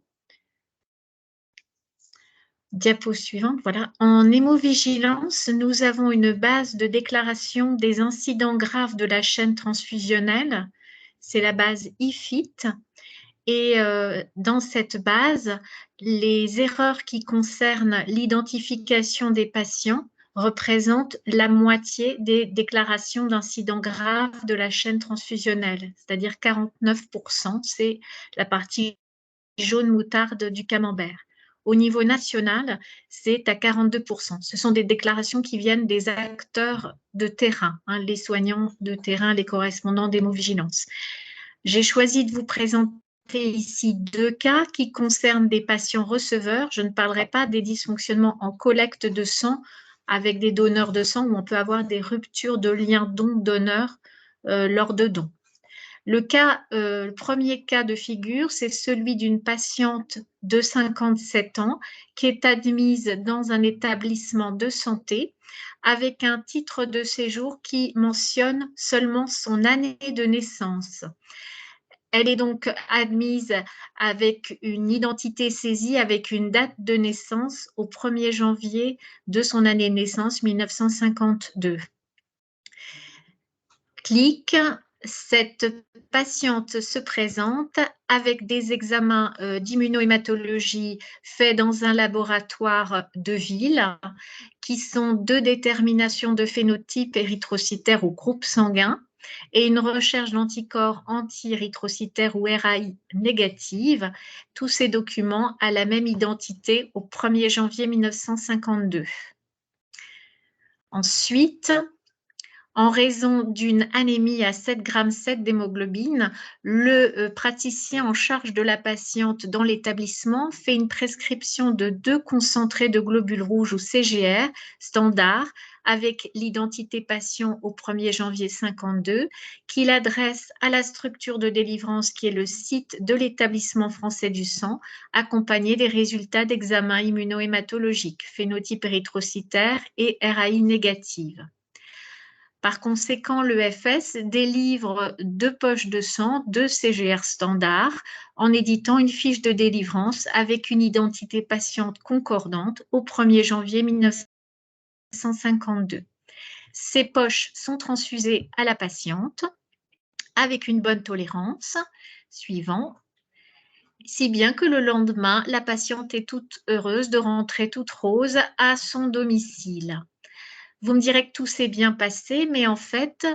Diapo suivante, voilà. En hémovigilance, nous avons une base de déclaration des incidents graves de la chaîne transfusionnelle. C'est la base IFIT. Et dans cette base, les erreurs qui concernent l'identification des patients représentent la moitié des déclarations d'incidents graves de la chaîne transfusionnelle, c'est-à-dire 49%, c'est la partie jaune moutarde du camembert. Au niveau national, c'est à 42%. Ce sont des déclarations qui viennent des acteurs de terrain, hein, les soignants de terrain, les correspondants d'hémovigilance. J'ai choisi de vous présenter ici 2 cas qui concernent des patients receveurs. Je ne parlerai pas des dysfonctionnements en collecte de sang avec des donneurs de sang où on peut avoir des ruptures de liens don-donneur lors de dons. Le premier cas de figure, c'est celui d'une patiente de 57 ans qui est admise dans un établissement de santé avec un titre de séjour qui mentionne seulement son année de naissance. Elle est donc admise avec une identité saisie avec une date de naissance au 1er janvier de son année de naissance 1952. Clic, cette patiente se présente avec des examens d'immunohématologie faits dans un laboratoire de ville qui sont de détermination de phénotype érythrocytaire au groupe sanguin et une recherche d'anticorps anti-érythrocytaires ou RAI négative, tous ces documents à la même identité au 1er janvier 1952. Ensuite, en raison d'une anémie à 7,7 g d'hémoglobine, le praticien en charge de la patiente dans l'établissement fait une prescription de 2 concentrés de globules rouges ou CGR standard avec l'identité patient au 1er janvier 52 qu'il adresse à la structure de délivrance qui est le site de l'établissement français du sang accompagné des résultats d'examen immunohématologique, phénotype érythrocytaire et RAI négative. Par conséquent, l'EFS délivre 2 poches de sang, 2 CGR standards, en éditant une fiche de délivrance avec une identité patiente concordante au 1er janvier 1952. Ces poches sont transfusées à la patiente avec une bonne tolérance. Suivant. Si bien que le lendemain, la patiente est toute heureuse de rentrer toute rose à son domicile. Vous me direz que tout s'est bien passé, mais en fait,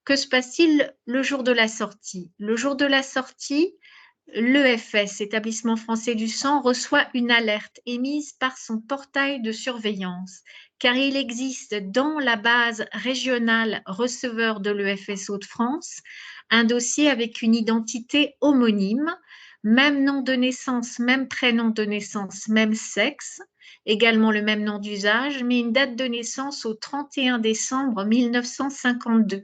que se passe-t-il le jour de la sortie? Le jour de la sortie, l'EFS, Établissement français du sang, reçoit une alerte émise par son portail de surveillance, car il existe dans la base régionale receveur de l'EFS Hauts-de-France un dossier avec une identité homonyme, même nom de naissance, même prénom de naissance, même sexe, également le même nom d'usage, mais une date de naissance au 31 décembre 1952.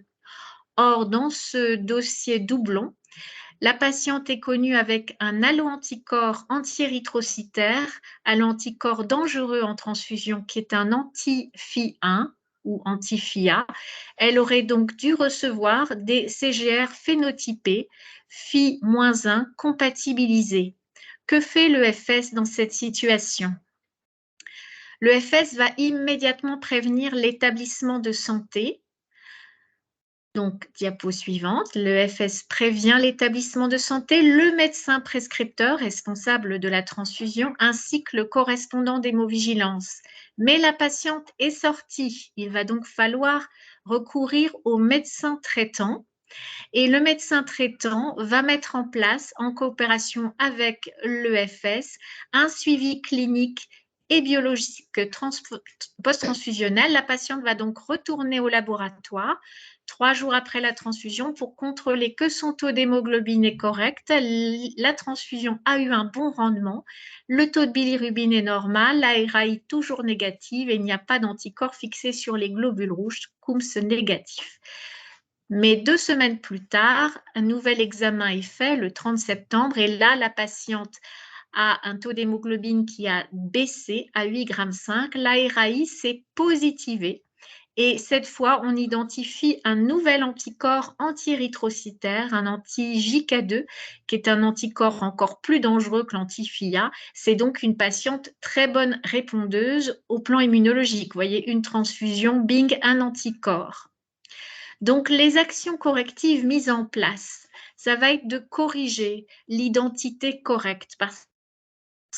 Or, dans ce dossier doublon, la patiente est connue avec un alloanticorps anti-érythrocytaire, alloanticorps dangereux en transfusion qui est un anti-Fi1 ou anti-Fia. Elle aurait donc dû recevoir des CGR phénotypés Fi-1 compatibilisés. Que fait l'EFS dans cette situation? L'EFS va immédiatement prévenir l'établissement de santé Donc, diapo suivante, le FS prévient l'établissement de santé, le médecin prescripteur responsable de la transfusion ainsi que le correspondant d'hémovigilance. Mais la patiente est sortie. Il va donc falloir recourir au médecin traitant. Et le médecin traitant va mettre en place, en coopération avec l'EFS, un suivi clinique et biologique post-transfusionnel. La patiente va donc retourner au laboratoire 3 jours après la transfusion pour contrôler que son taux d'hémoglobine est correct, la transfusion a eu un bon rendement, le taux de bilirubine est normal, la RAI toujours négative et il n'y a pas d'anticorps fixés sur les globules rouges, CUMS négatif. Mais 2 semaines plus tard, un nouvel examen est fait le 30 septembre et là, la patiente a un taux d'hémoglobine qui a baissé à 8,5 g. La RAI s'est positivée et cette fois, on identifie un nouvel anticorps anti-érythrocytaire, un anti-JK2, qui est un anticorps encore plus dangereux que l'anti-FIA. C'est donc une patiente très bonne répondeuse au plan immunologique. Vous voyez, une transfusion, bing, un anticorps. Donc, les actions correctives mises en place, ça va être de corriger l'identité correcte parce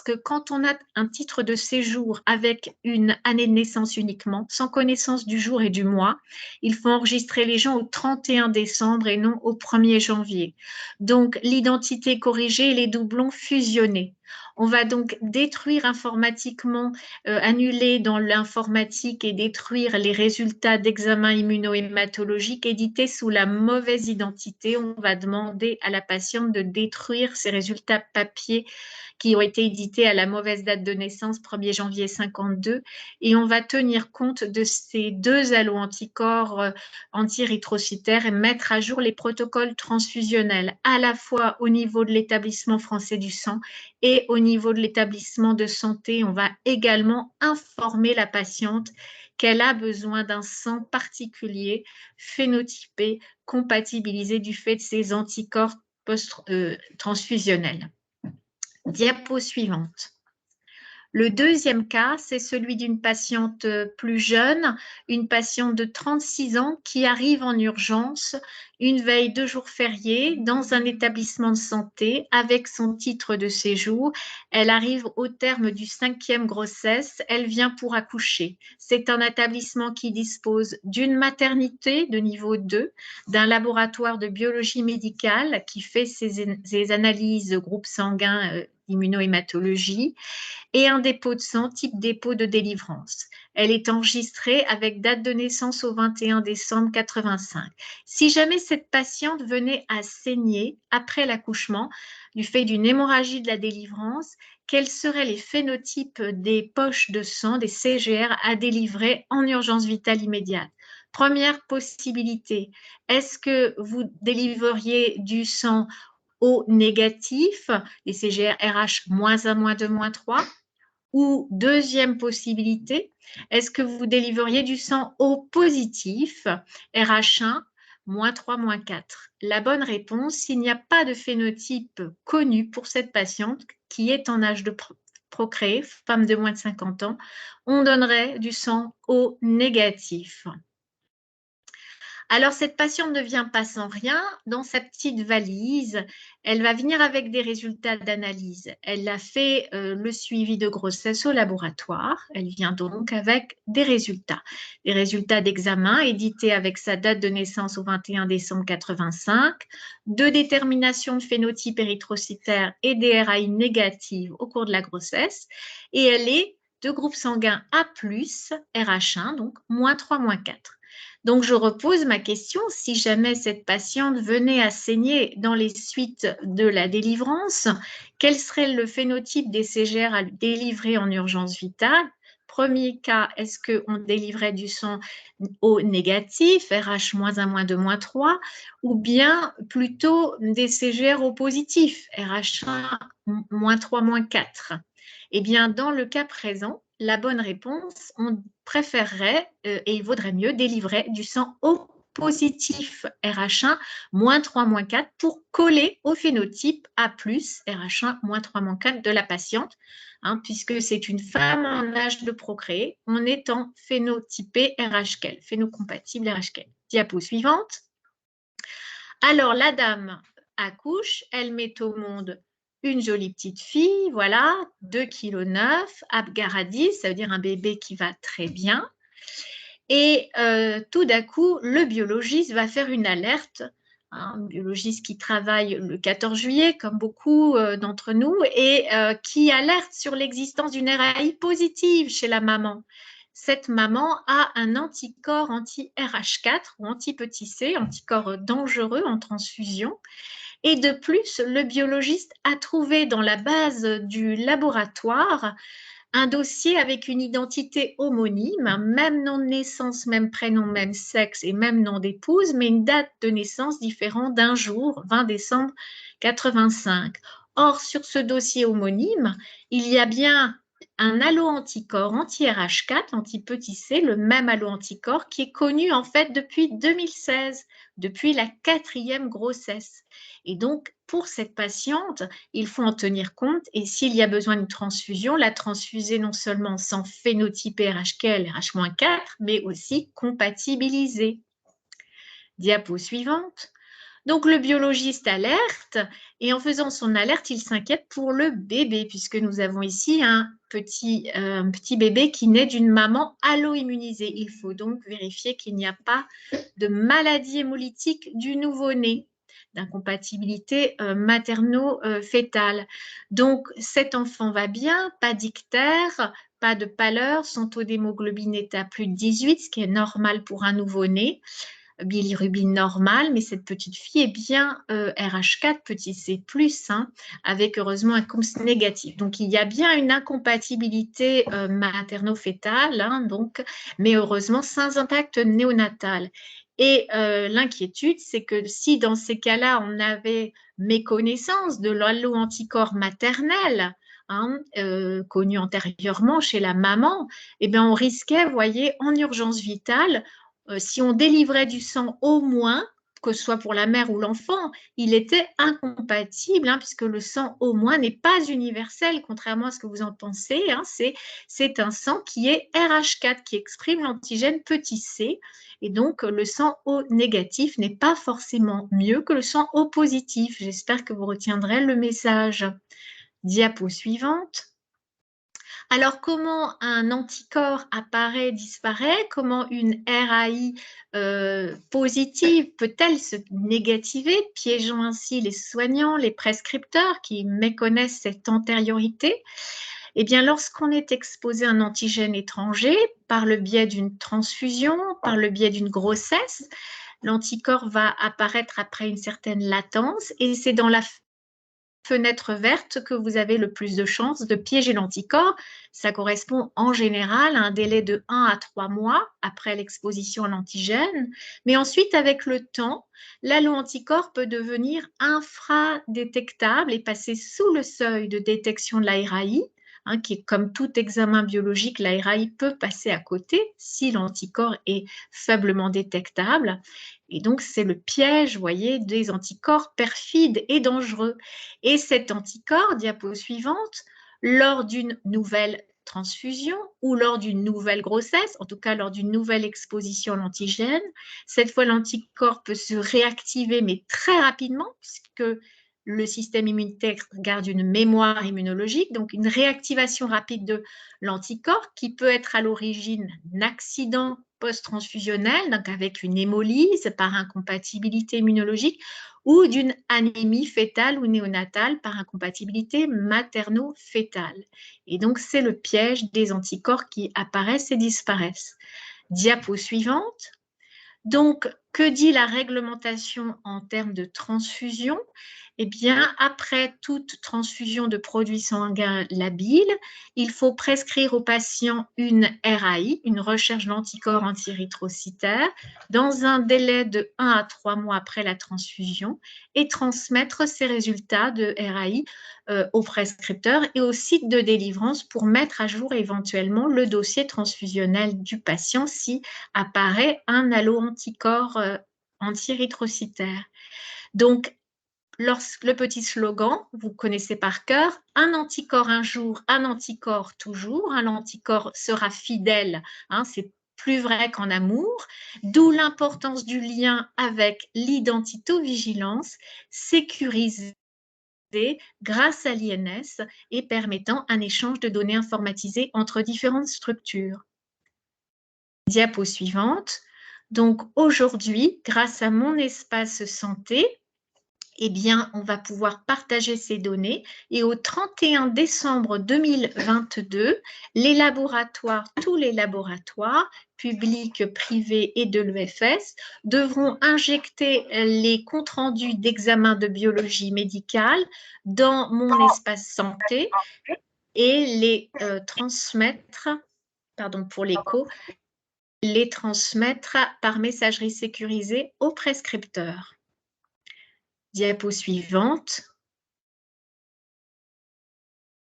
que quand on a un titre de séjour avec une année de naissance uniquement, sans connaissance du jour et du mois, il faut enregistrer les gens au 31 décembre et non au 1er janvier. Donc, l'identité corrigée et les doublons fusionnés. On va donc détruire informatiquement, annuler dans l'informatique et détruire les résultats d'examen immunohématologique édités sous la mauvaise identité. On va demander à la patiente de détruire ces résultats papier qui ont été édités à la mauvaise date de naissance, 1er janvier 52, et on va tenir compte de ces 2 alloanticorps anti-érythrocytaires et mettre à jour les protocoles transfusionnels, à la fois au niveau de l'établissement français du sang et au niveau de l'établissement de santé. On va également informer la patiente qu'elle a besoin d'un sang particulier, phénotypé, compatibilisé du fait de ses anticorps transfusionnels. Diapo suivante. Le deuxième cas, c'est celui d'une patiente plus jeune, une patiente de 36 ans qui arrive en urgence une veille de jour férié dans un établissement de santé avec son titre de séjour. Elle arrive au terme du 5e grossesse, elle vient pour accoucher. C'est un établissement qui dispose d'une maternité de niveau 2, d'un laboratoire de biologie médicale qui fait ses analyses groupe sanguin immunohématologie et un dépôt de sang type dépôt de délivrance. Elle est enregistrée avec date de naissance au 21 décembre 85. Si jamais cette patiente venait à saigner après l'accouchement du fait d'une hémorragie de la délivrance, quels seraient les phénotypes des poches de sang, des CGR à délivrer en urgence vitale immédiate? Première possibilité, est-ce que vous délivreriez du sang O négatif, les CGR RH -1, -2, -3, ou deuxième possibilité, est-ce que vous délivreriez du sang O positif, RH1, -3, -4? La bonne réponse, s'il n'y a pas de phénotype connu pour cette patiente qui est en âge de procréer, femme de moins de 50 ans, on donnerait du sang O négatif. Alors, cette patiente ne vient pas sans rien. Dans sa petite valise, elle va venir avec des résultats d'analyse. Elle a fait le suivi de grossesse au laboratoire. Elle vient donc avec des résultats d'examen édités avec sa date de naissance au 21 décembre 85, de détermination de phénotype érythrocytaire et des RAI négatives au cours de la grossesse. Et elle est de groupe sanguin A+, RH1, donc -3, -4. Donc, je repose ma question, si jamais cette patiente venait à saigner dans les suites de la délivrance, quel serait le phénotype des CGR à délivrer en urgence vitale? Premier cas, est-ce qu'on délivrait du sang O négatif, RH -1, -2, -3, ou bien plutôt des CGR O positifs, RH1, -3, -4? Eh bien, dans le cas présent, la bonne réponse, on préférerait et il vaudrait mieux délivrer du sang O positif RH1 -3, -4 pour coller au phénotype A+, RH1 -3, -4 de la patiente, puisque c'est une femme en âge de procréer, en étant phénotypée RHKL, phénocompatible RHKL. Diapo suivante. Alors, la dame accouche, elle met au monde une jolie petite fille, voilà, 2,9 kg, Abgaradis, ça veut dire un bébé qui va très bien. Et tout d'un coup, le biologiste va faire une alerte, un biologiste qui travaille le 14 juillet, comme beaucoup d'entre nous, et qui alerte sur l'existence d'une RAI positive chez la maman. Cette maman a un anticorps anti-RH4 ou anti-petit c, anticorps dangereux en transfusion. Et de plus, le biologiste a trouvé dans la base du laboratoire un dossier avec une identité homonyme, même nom de naissance, même prénom, même sexe et même nom d'épouse, mais une date de naissance différente d'un jour, 20 décembre 85. Or, sur ce dossier homonyme, il y a bien un allo-anticorps anti-RH4, anti-petit c, le même allo-anticorps qui est connu en fait depuis 2016, depuis la 4e grossesse. Et donc, pour cette patiente, il faut en tenir compte et s'il y a besoin d'une transfusion, la transfuser non seulement sans phénotyper RHK, RH-4, mais aussi compatibiliser. Diapo suivante. Donc le biologiste alerte et en faisant son alerte, il s'inquiète pour le bébé puisque nous avons ici un petit bébé qui naît d'une maman allo-immunisée. Il faut donc vérifier qu'il n'y a pas de maladie hémolytique du nouveau-né, d'incompatibilité materno-fétale. Donc cet enfant va bien, pas d'ictère, pas de pâleur, son taux d'hémoglobine est à plus de 18, ce qui est normal pour un nouveau-né. Bilirubine normale, mais cette petite fille est bien RH4 petit c+, avec heureusement un COMS négatif. Donc, il y a bien une incompatibilité materno-fétale, donc, mais heureusement sans impact néonatal. Et l'inquiétude, c'est que si dans ces cas-là, on avait méconnaissance de l'allo-anticorps maternel, connu antérieurement chez la maman, eh bien, on risquait, vous voyez, en urgence vitale, si on délivrait du sang au moins, que ce soit pour la mère ou l'enfant, il était incompatible, puisque le sang au moins n'est pas universel, contrairement à ce que vous en pensez. C'est un sang qui est RH4, qui exprime l'antigène petit c, et donc le sang O négatif n'est pas forcément mieux que le sang O positif. J'espère que vous retiendrez le message. Diapo suivante. Alors, comment un anticorps apparaît, disparaît? Comment une RAI positive peut-elle se négativer, piégeant ainsi les soignants, les prescripteurs qui méconnaissent cette antériorité? Eh bien, lorsqu'on est exposé à un antigène étranger, par le biais d'une transfusion, par le biais d'une grossesse, l'anticorps va apparaître après une certaine latence et c'est dans la fenêtre verte que vous avez le plus de chances de piéger l'anticorps. Ça correspond en général à un délai de 1 à 3 mois après l'exposition à l'antigène. Mais ensuite, avec le temps, l'allo-anticorps peut devenir infradétectable et passer sous le seuil de détection de la RAI, qui est comme tout examen biologique, la RAI peut passer à côté si l'anticorps est faiblement détectable. Et donc, c'est le piège, vous voyez, des anticorps perfides et dangereux. Et cet anticorps, diapo suivante, lors d'une nouvelle transfusion ou lors d'une nouvelle grossesse, en tout cas lors d'une nouvelle exposition à l'antigène, cette fois l'anticorps peut se réactiver, mais très rapidement, puisque le système immunitaire garde une mémoire immunologique, donc une réactivation rapide de l'anticorps qui peut être à l'origine d'un accident post-transfusionnel, donc avec une hémolyse par incompatibilité immunologique, ou d'une anémie fœtale ou néonatale par incompatibilité materno-fœtale. Et donc, c'est le piège des anticorps qui apparaissent et disparaissent. Diapo suivante. Donc, que dit la réglementation en termes de transfusion? Eh bien, après toute transfusion de produits sanguins labiles, il faut prescrire au patient une RAI, une recherche d'anticorps anti-érythrocytaires, dans un délai de 1 à 3 mois après la transfusion et transmettre ces résultats de RAI au prescripteur et au site de délivrance pour mettre à jour éventuellement le dossier transfusionnel du patient si apparaît un allo-anticorps anti-érythrocytaire. Donc, le petit slogan, vous connaissez par cœur, un anticorps un jour, un anticorps toujours, un anticorps sera fidèle, c'est plus vrai qu'en amour, d'où l'importance du lien avec l'identivigilance sécurisée grâce à l'INS et permettant un échange de données informatisées entre différentes structures. Diapo suivante. Donc aujourd'hui, grâce à mon espace santé, eh bien, on va pouvoir partager ces données et au 31 décembre 2022, les laboratoires, tous les laboratoires, publics, privés et de l'EFS, devront injecter les comptes rendus d'examen de biologie médicale dans mon espace santé et les transmettre, pardon pour l'écho, les transmettre par messagerie sécurisée au prescripteur. Diapo suivante.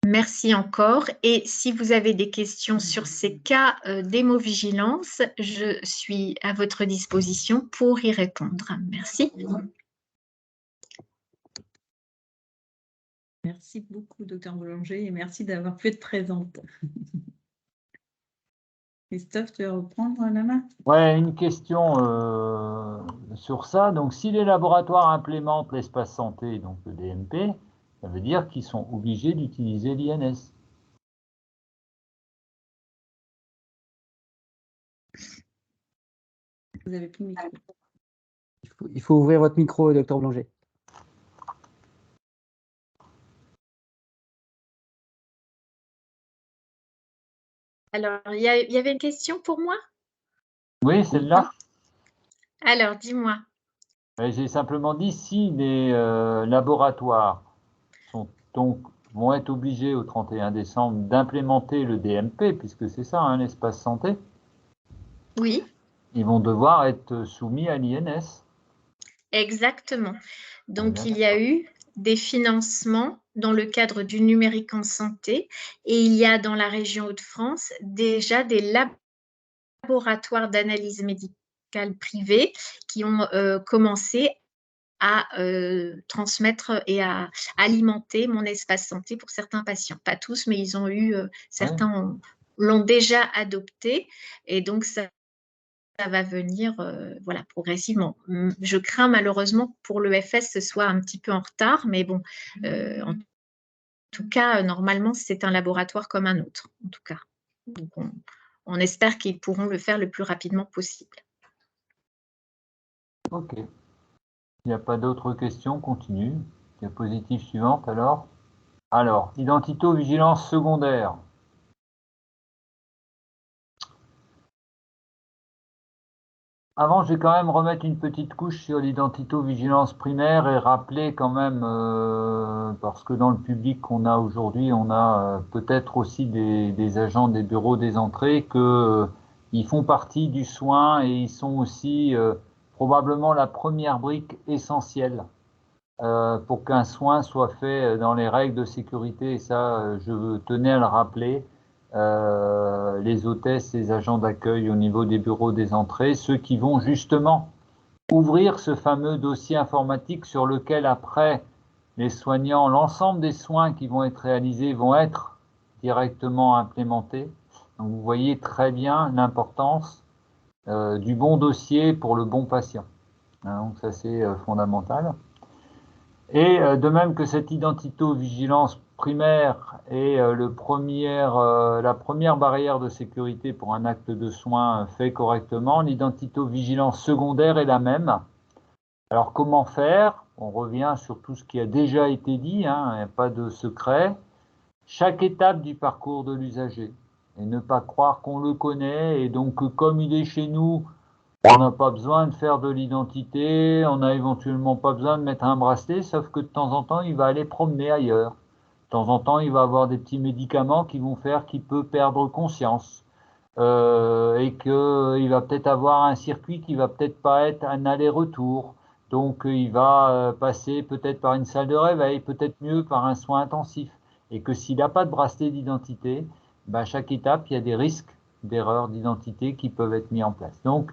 Merci encore. Et si vous avez des questions sur ces cas d'hémovigilance, je suis à votre disposition pour y répondre. Merci. Merci beaucoup, docteur Boulanger, et merci d'avoir pu être présente. Christophe, tu vas reprendre la main? Ouais, une question sur ça. Donc, si les laboratoires implémentent l'espace santé, donc le DMP, ça veut dire qu'ils sont obligés d'utiliser l'INS. Vous n'avez plus de micro. Il faut ouvrir votre micro, docteur Boulanger. Alors, il y avait une question pour moi? Oui, celle-là. Alors, dis-moi. J'ai simplement dit si les laboratoires vont être obligés au 31 décembre d'implémenter le DMP, puisque c'est ça, hein, l'espace santé. Oui. Ils vont devoir être soumis à l'INS. Exactement. Donc, il y a eu des financements dans le cadre du numérique en santé et il y a dans la région Hauts-de-France déjà des laboratoires d'analyse médicale privés qui ont commencé à transmettre et à alimenter mon espace santé pour certains patients. Pas tous, mais ils ont eu, certains l'ont déjà adopté et donc ça va venir voilà, progressivement. Je crains malheureusement pour l'EFS ce soit un petit peu en retard, mais bon, en tout cas, normalement, c'est un laboratoire comme un autre, en tout cas. Donc, on espère qu'ils pourront le faire le plus rapidement possible. Ok. Il n'y a pas d'autres questions, continue. Diapositive suivante alors. Alors, identito-vigilance secondaire. Avant, je vais quand même remettre une petite couche sur l'identito-vigilance primaire et rappeler quand même, parce que dans le public qu'on a aujourd'hui, on a peut-être aussi des agents des bureaux des entrées, qu'ils font partie du soin et ils sont aussi probablement la première brique essentielle pour qu'un soin soit fait dans les règles de sécurité. Et ça, je tenais à le rappeler. Les hôtesses, les agents d'accueil au niveau des bureaux des entrées, ceux qui vont justement ouvrir ce fameux dossier informatique sur lequel après les soignants, l'ensemble des soins qui vont être réalisés vont être directement implémentés. Donc vous voyez très bien l'importance du bon dossier pour le bon patient. Donc ça c'est fondamental. Et de même que cette identito-vigilance primaire est la première barrière de sécurité pour un acte de soin fait correctement, l'identito-vigilance secondaire est la même. Alors comment faire? On revient sur tout ce qui a déjà été dit, hein, il n'y a pas de secret. Chaque étape du parcours de l'usager. Et ne pas croire qu'on le connaît et donc comme il est chez nous, on n'a pas besoin de faire de l'identité, on n'a éventuellement pas besoin de mettre un bracelet, sauf que de temps en temps, il va aller promener ailleurs. De temps en temps, il va avoir des petits médicaments qui vont faire qu'il peut perdre conscience. Et qu'il va peut-être avoir un circuit qui va peut-être pas être un aller-retour. Donc, il va passer peut-être par une salle de réveil, peut-être mieux par un soin intensif. Et que s'il n'a pas de bracelet d'identité, à chaque étape, il y a des risques d'erreurs d'identité qui peuvent être mis en place. Donc,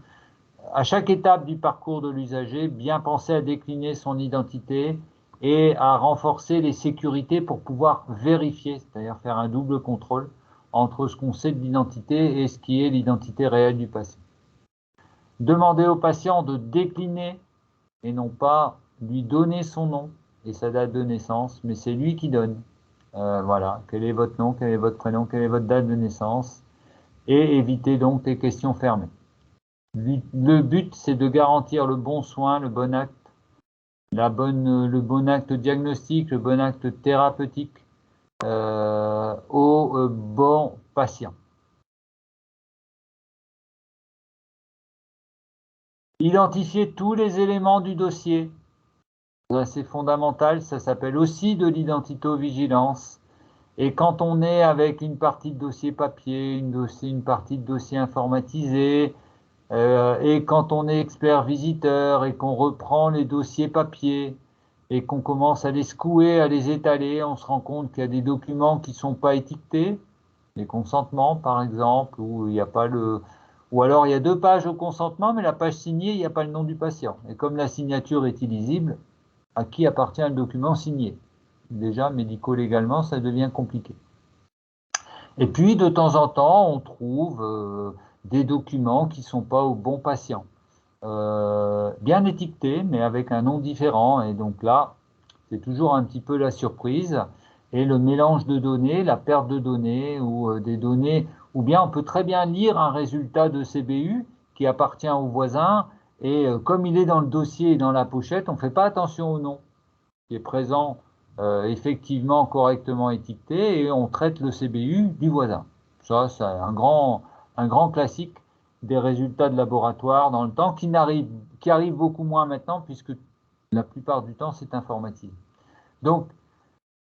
à chaque étape du parcours de l'usager, bien penser à décliner son identité et à renforcer les sécurités pour pouvoir vérifier, c'est-à-dire faire un double contrôle. entre ce qu'on sait de l'identité et ce qui est l'identité réelle du patient. Demander au patient de décliner et non pas lui donner son nom et sa date de naissance, mais c'est lui qui donne. Voilà, quel est votre nom, quel est votre prénom, quelle est votre date de naissance, et éviter donc les questions fermées. Le but, c'est de garantir le bon soin, le bon acte, le bon acte diagnostique, le bon acte thérapeutique au bon patient. Identifier tous les éléments du dossier, c'est fondamental, ça s'appelle aussi de l'identito-vigilance. Et quand on est avec une partie de dossier papier, une partie de dossier informatisé, et quand on est expert visiteur et qu'on reprend les dossiers papier et qu'on commence à les secouer, à les étaler, on se rend compte qu'il y a des documents qui ne sont pas étiquetés, les consentements par exemple, où il n'y a pas le... Ou alors il y a 2 pages au consentement, mais la page signée, il n'y a pas le nom du patient. Et comme la signature est illisible, à qui appartient le document signé? Déjà, médico-légalement, ça devient compliqué. Et puis, de temps en temps, on trouve des documents qui ne sont pas au bon patient. Bien étiquetés, mais avec un nom différent. Et donc là, c'est toujours un petit peu la surprise. Et le mélange de données, la perte de données ou des données, ou bien on peut très bien lire un résultat de CBU qui appartient au voisin. Et comme il est dans le dossier et dans la pochette, on ne fait pas attention au nom qui est présent effectivement correctement étiqueté et on traite le CBU du voisin. Ça, c'est un grand classique des résultats de laboratoire dans le temps qui arrive beaucoup moins maintenant puisque la plupart du temps c'est informatisé. Donc,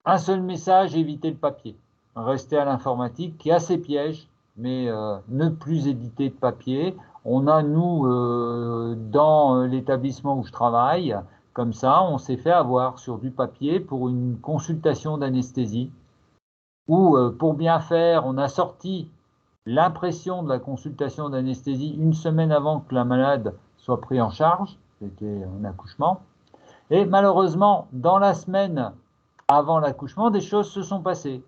un seul message, éviter le papier. Rester à l'informatique qui a ses pièges, mais ne plus éditer de papier. On a, nous, dans l'établissement où je travaille, comme ça, on s'est fait avoir sur du papier pour une consultation d'anesthésie, où pour bien faire, on a sorti l'impression de la consultation d'anesthésie 1 semaine avant que la malade soit prise en charge, c'était un accouchement, et malheureusement, dans la semaine avant l'accouchement, des choses se sont passées.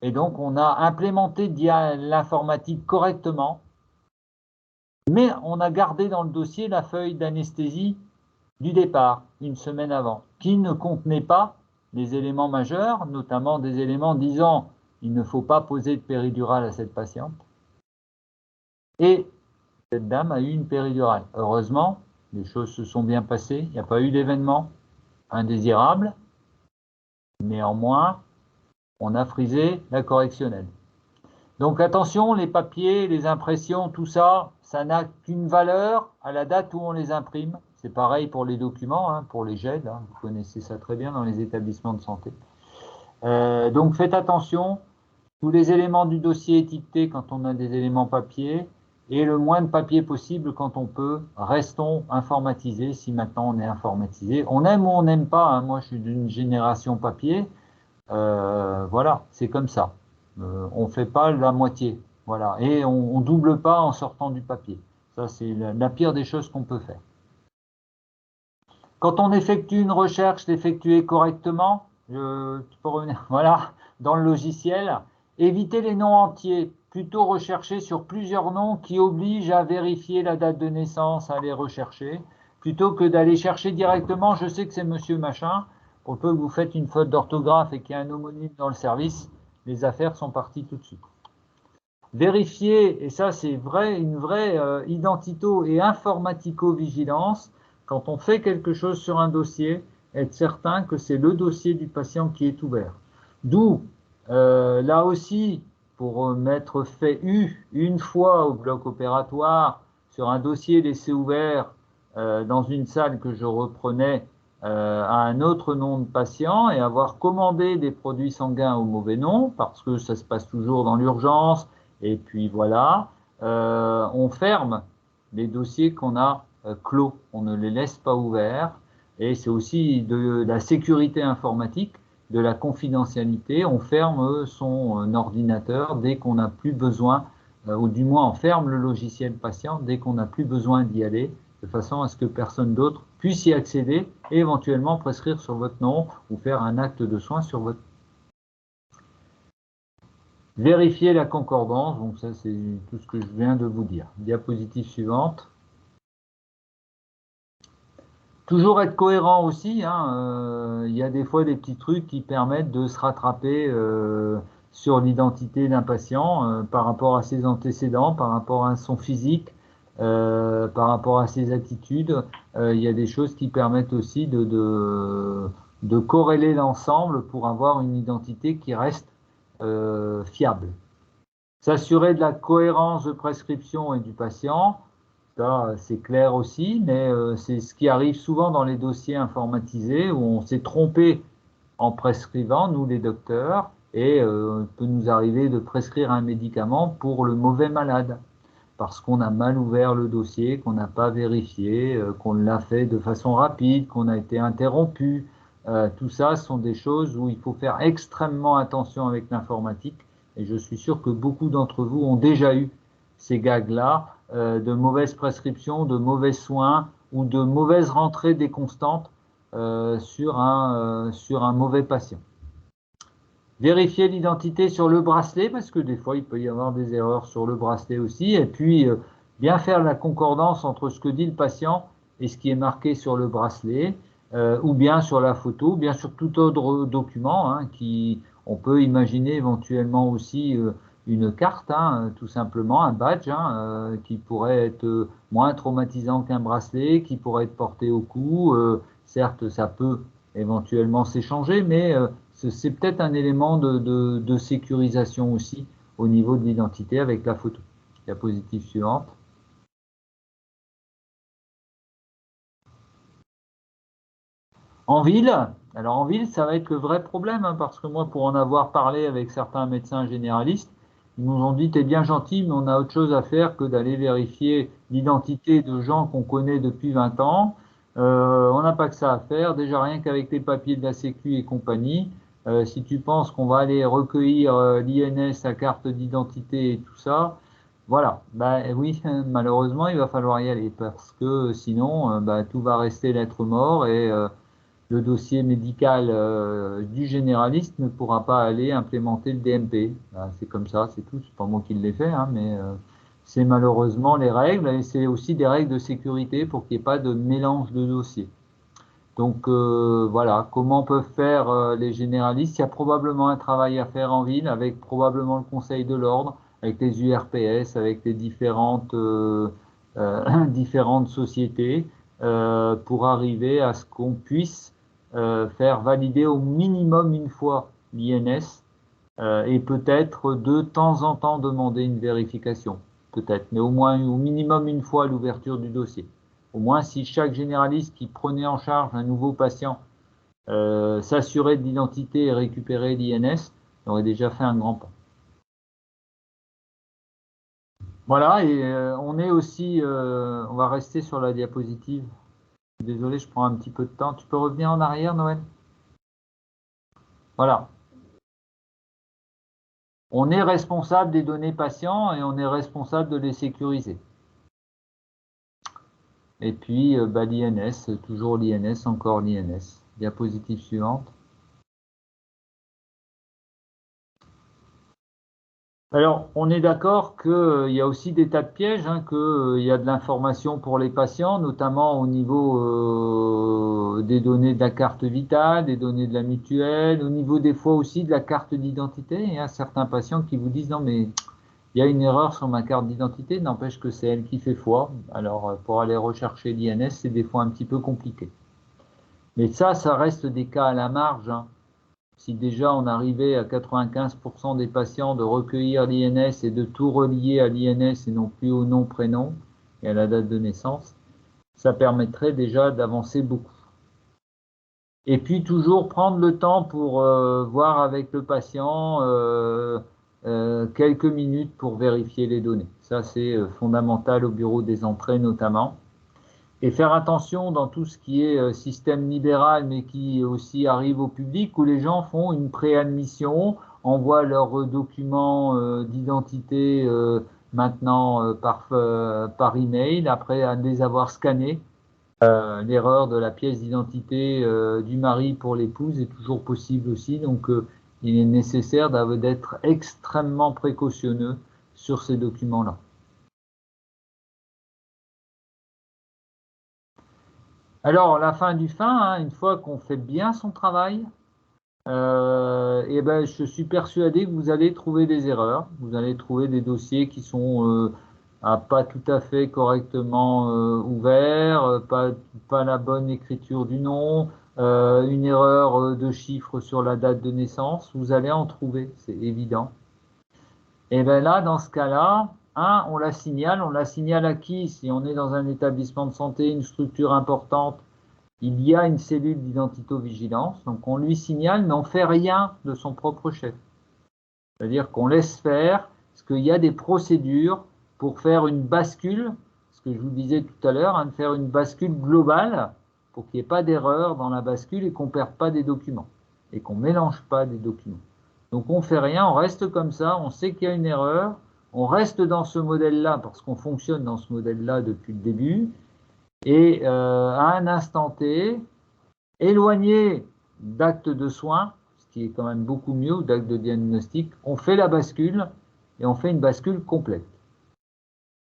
Et donc, on a implémenté l'informatique correctement, mais on a gardé dans le dossier la feuille d'anesthésie du départ, 1 semaine avant, qui ne contenait pas les éléments majeurs, notamment des éléments disant il ne faut pas poser de péridurale à cette patiente. Et cette dame a eu une péridurale. Heureusement, les choses se sont bien passées, il n'y a pas eu d'événement indésirable. Néanmoins, on a frisé la correctionnelle. Donc attention, les papiers, les impressions, tout ça, ça n'a qu'une valeur à la date où on les imprime. C'est pareil pour les documents, hein, pour les GED, hein, vous connaissez ça très bien dans les établissements de santé. Donc faites attention, tous les éléments du dossier étiquetés quand on a des éléments papier, et le moins de papier possible quand on peut. Restons informatisés si maintenant on est informatisé. On aime ou on n'aime pas, hein, moi je suis d'une génération papier, voilà, c'est comme ça. On ne fait pas la moitié, voilà, et on ne double pas en sortant du papier. Ça, c'est la pire des choses qu'on peut faire. Quand on effectue une recherche, l'effectuer correctement, tu peux revenir, voilà, dans le logiciel, éviter les noms entiers, plutôt rechercher sur plusieurs noms qui obligent à vérifier la date de naissance, à les rechercher, plutôt que d'aller chercher directement, je sais que c'est monsieur machin, pour peu que vous faites une faute d'orthographe et qu'il y a un homonyme dans le service, les affaires sont parties tout de suite. Vérifier, et ça c'est vrai, une vraie identito et informatico-vigilance, quand on fait quelque chose sur un dossier, être certain que c'est le dossier du patient qui est ouvert. D'où, là aussi, pour m'être fait une fois au bloc opératoire, sur un dossier laissé ouvert dans une salle que je reprenais à un autre nom de patient et avoir commandé des produits sanguins au mauvais nom, parce que ça se passe toujours dans l'urgence, et puis voilà, on ferme les dossiers qu'on a clos, on ne les laisse pas ouverts, et c'est aussi de la sécurité informatique, de la confidentialité, on ferme son ordinateur dès qu'on n'a plus besoin, ou du moins on ferme le logiciel patient dès qu'on n'a plus besoin d'y aller, de façon à ce que personne d'autre puisse y accéder et éventuellement prescrire sur votre nom ou faire un acte de soin sur votre nom. Vérifier la concordance, donc ça c'est tout ce que je viens de vous dire. Diapositive suivante. Toujours être cohérent aussi, hein, il y a des fois des petits trucs qui permettent de se rattraper sur l'identité d'un patient par rapport à ses antécédents, par rapport à son physique, par rapport à ses attitudes. Il y a des choses qui permettent aussi de corréler l'ensemble pour avoir une identité qui reste fiable. S'assurer de la cohérence de prescription et du patient. C'est clair aussi, mais c'est ce qui arrive souvent dans les dossiers informatisés où on s'est trompé en prescrivant, nous les docteurs, et il peut nous arriver de prescrire un médicament pour le mauvais malade, parce qu'on a mal ouvert le dossier, qu'on n'a pas vérifié, qu'on l'a fait de façon rapide, qu'on a été interrompu. Tout ça sont des choses où il faut faire extrêmement attention avec l'informatique, et je suis sûr que beaucoup d'entre vous ont déjà eu ces gags-là, de mauvaises prescriptions, de mauvais soins ou de mauvaises rentrées déconstantes sur un mauvais patient. Vérifier l'identité sur le bracelet, parce que des fois, il peut y avoir des erreurs sur le bracelet aussi. Et puis, bien faire la concordance entre ce que dit le patient et ce qui est marqué sur le bracelet, ou bien sur la photo, ou bien sur tout autre document, hein, on peut imaginer éventuellement aussi une carte, hein, tout simplement, un badge, hein, qui pourrait être moins traumatisant qu'un bracelet, qui pourrait être porté au cou. Certes, ça peut éventuellement s'échanger, mais c'est peut-être un élément de sécurisation aussi au niveau de l'identité avec la photo. Diapositive suivante. En ville, alors en ville, ça va être le vrai problème, hein, parce que moi, pour en avoir parlé avec certains médecins généralistes, ils nous ont dit, t'es bien gentil, mais on a autre chose à faire que d'aller vérifier l'identité de gens qu'on connaît depuis 20 ans. On n'a pas que ça à faire, déjà rien qu'avec les papiers de la Sécu et compagnie. Si tu penses qu'on va aller recueillir l'INS, sa carte d'identité et tout ça, voilà, bah oui, malheureusement, il va falloir y aller, parce que sinon, tout va rester lettre mort et le dossier médical du généraliste ne pourra pas aller implémenter le DMP. C'est comme ça, c'est tout. C'est pas moi qui l'ai fait, hein, mais c'est malheureusement les règles et c'est aussi des règles de sécurité pour qu'il n'y ait pas de mélange de dossiers. Donc voilà, comment peuvent faire les généralistes? Il y a probablement un travail à faire en ville avec probablement le Conseil de l'Ordre, avec les URPS, avec les différentes sociétés pour arriver à ce qu'on puisse faire valider au minimum une fois l'INS et peut-être de temps en temps demander une vérification, peut-être, mais au moins au minimum une fois l'ouverture du dossier. Au moins si chaque généraliste qui prenait en charge un nouveau patient s'assurait de l'identité et récupérait l'INS, on aurait déjà fait un grand pas. Voilà, et on est aussi, on va rester sur la diapositive. Désolé, je prends un petit peu de temps. Tu peux revenir en arrière, Noël? Voilà. On est responsable des données patients et on est responsable de les sécuriser. Et puis, l'INS, toujours l'INS, encore l'INS. Diapositive suivante. Alors, on est d'accord qu'il y a aussi des tas de pièges, hein, qu'il y a de l'information pour les patients, notamment au niveau des données de la carte vitale, des données de la mutuelle, au niveau des fois aussi de la carte d'identité. Il y a certains patients qui vous disent « Non, mais il y a une erreur sur ma carte d'identité, n'empêche que c'est elle qui fait foi. » Alors, pour aller rechercher l'INS, c'est des fois un petit peu compliqué. Mais ça reste des cas à la marge, hein. Si déjà on arrivait à 95% des patients de recueillir l'INS et de tout relier à l'INS et non plus au nom, prénom et à la date de naissance, ça permettrait déjà d'avancer beaucoup. Et puis toujours prendre le temps pour voir avec le patient quelques minutes pour vérifier les données. Ça c'est fondamental au bureau des entrées notamment. Et faire attention dans tout ce qui est système libéral, mais qui aussi arrive au public, où les gens font une préadmission, envoient leurs documents d'identité maintenant par email, après les avoir scannés. L'erreur de la pièce d'identité du mari pour l'épouse est toujours possible aussi. Donc, il est nécessaire d'être extrêmement précautionneux sur ces documents-là. Alors, la fin du fin, hein, une fois qu'on fait bien son travail, je suis persuadé que vous allez trouver des erreurs. Vous allez trouver des dossiers qui sont pas tout à fait correctement ouverts, pas la bonne écriture du nom, une erreur de chiffre sur la date de naissance. Vous allez en trouver, c'est évident. Et bien là, dans ce cas-là, on la signale à qui? Si on est dans un établissement de santé, une structure importante, il y a une cellule d'identito-vigilance, donc on lui signale, mais on ne fait rien de son propre chef. C'est-à-dire qu'on laisse faire, parce qu'il y a des procédures pour faire une bascule, ce que je vous disais tout à l'heure, de faire une bascule globale, pour qu'il n'y ait pas d'erreur dans la bascule et qu'on ne perde pas des documents, et qu'on ne mélange pas des documents. Donc on ne fait rien, on reste comme ça, on sait qu'il y a une erreur, on reste dans ce modèle-là, parce qu'on fonctionne dans ce modèle-là depuis le début, et à un instant T, éloigné d'actes de soins, ce qui est quand même beaucoup mieux, ou d'actes de diagnostic, on fait la bascule et on fait une bascule complète.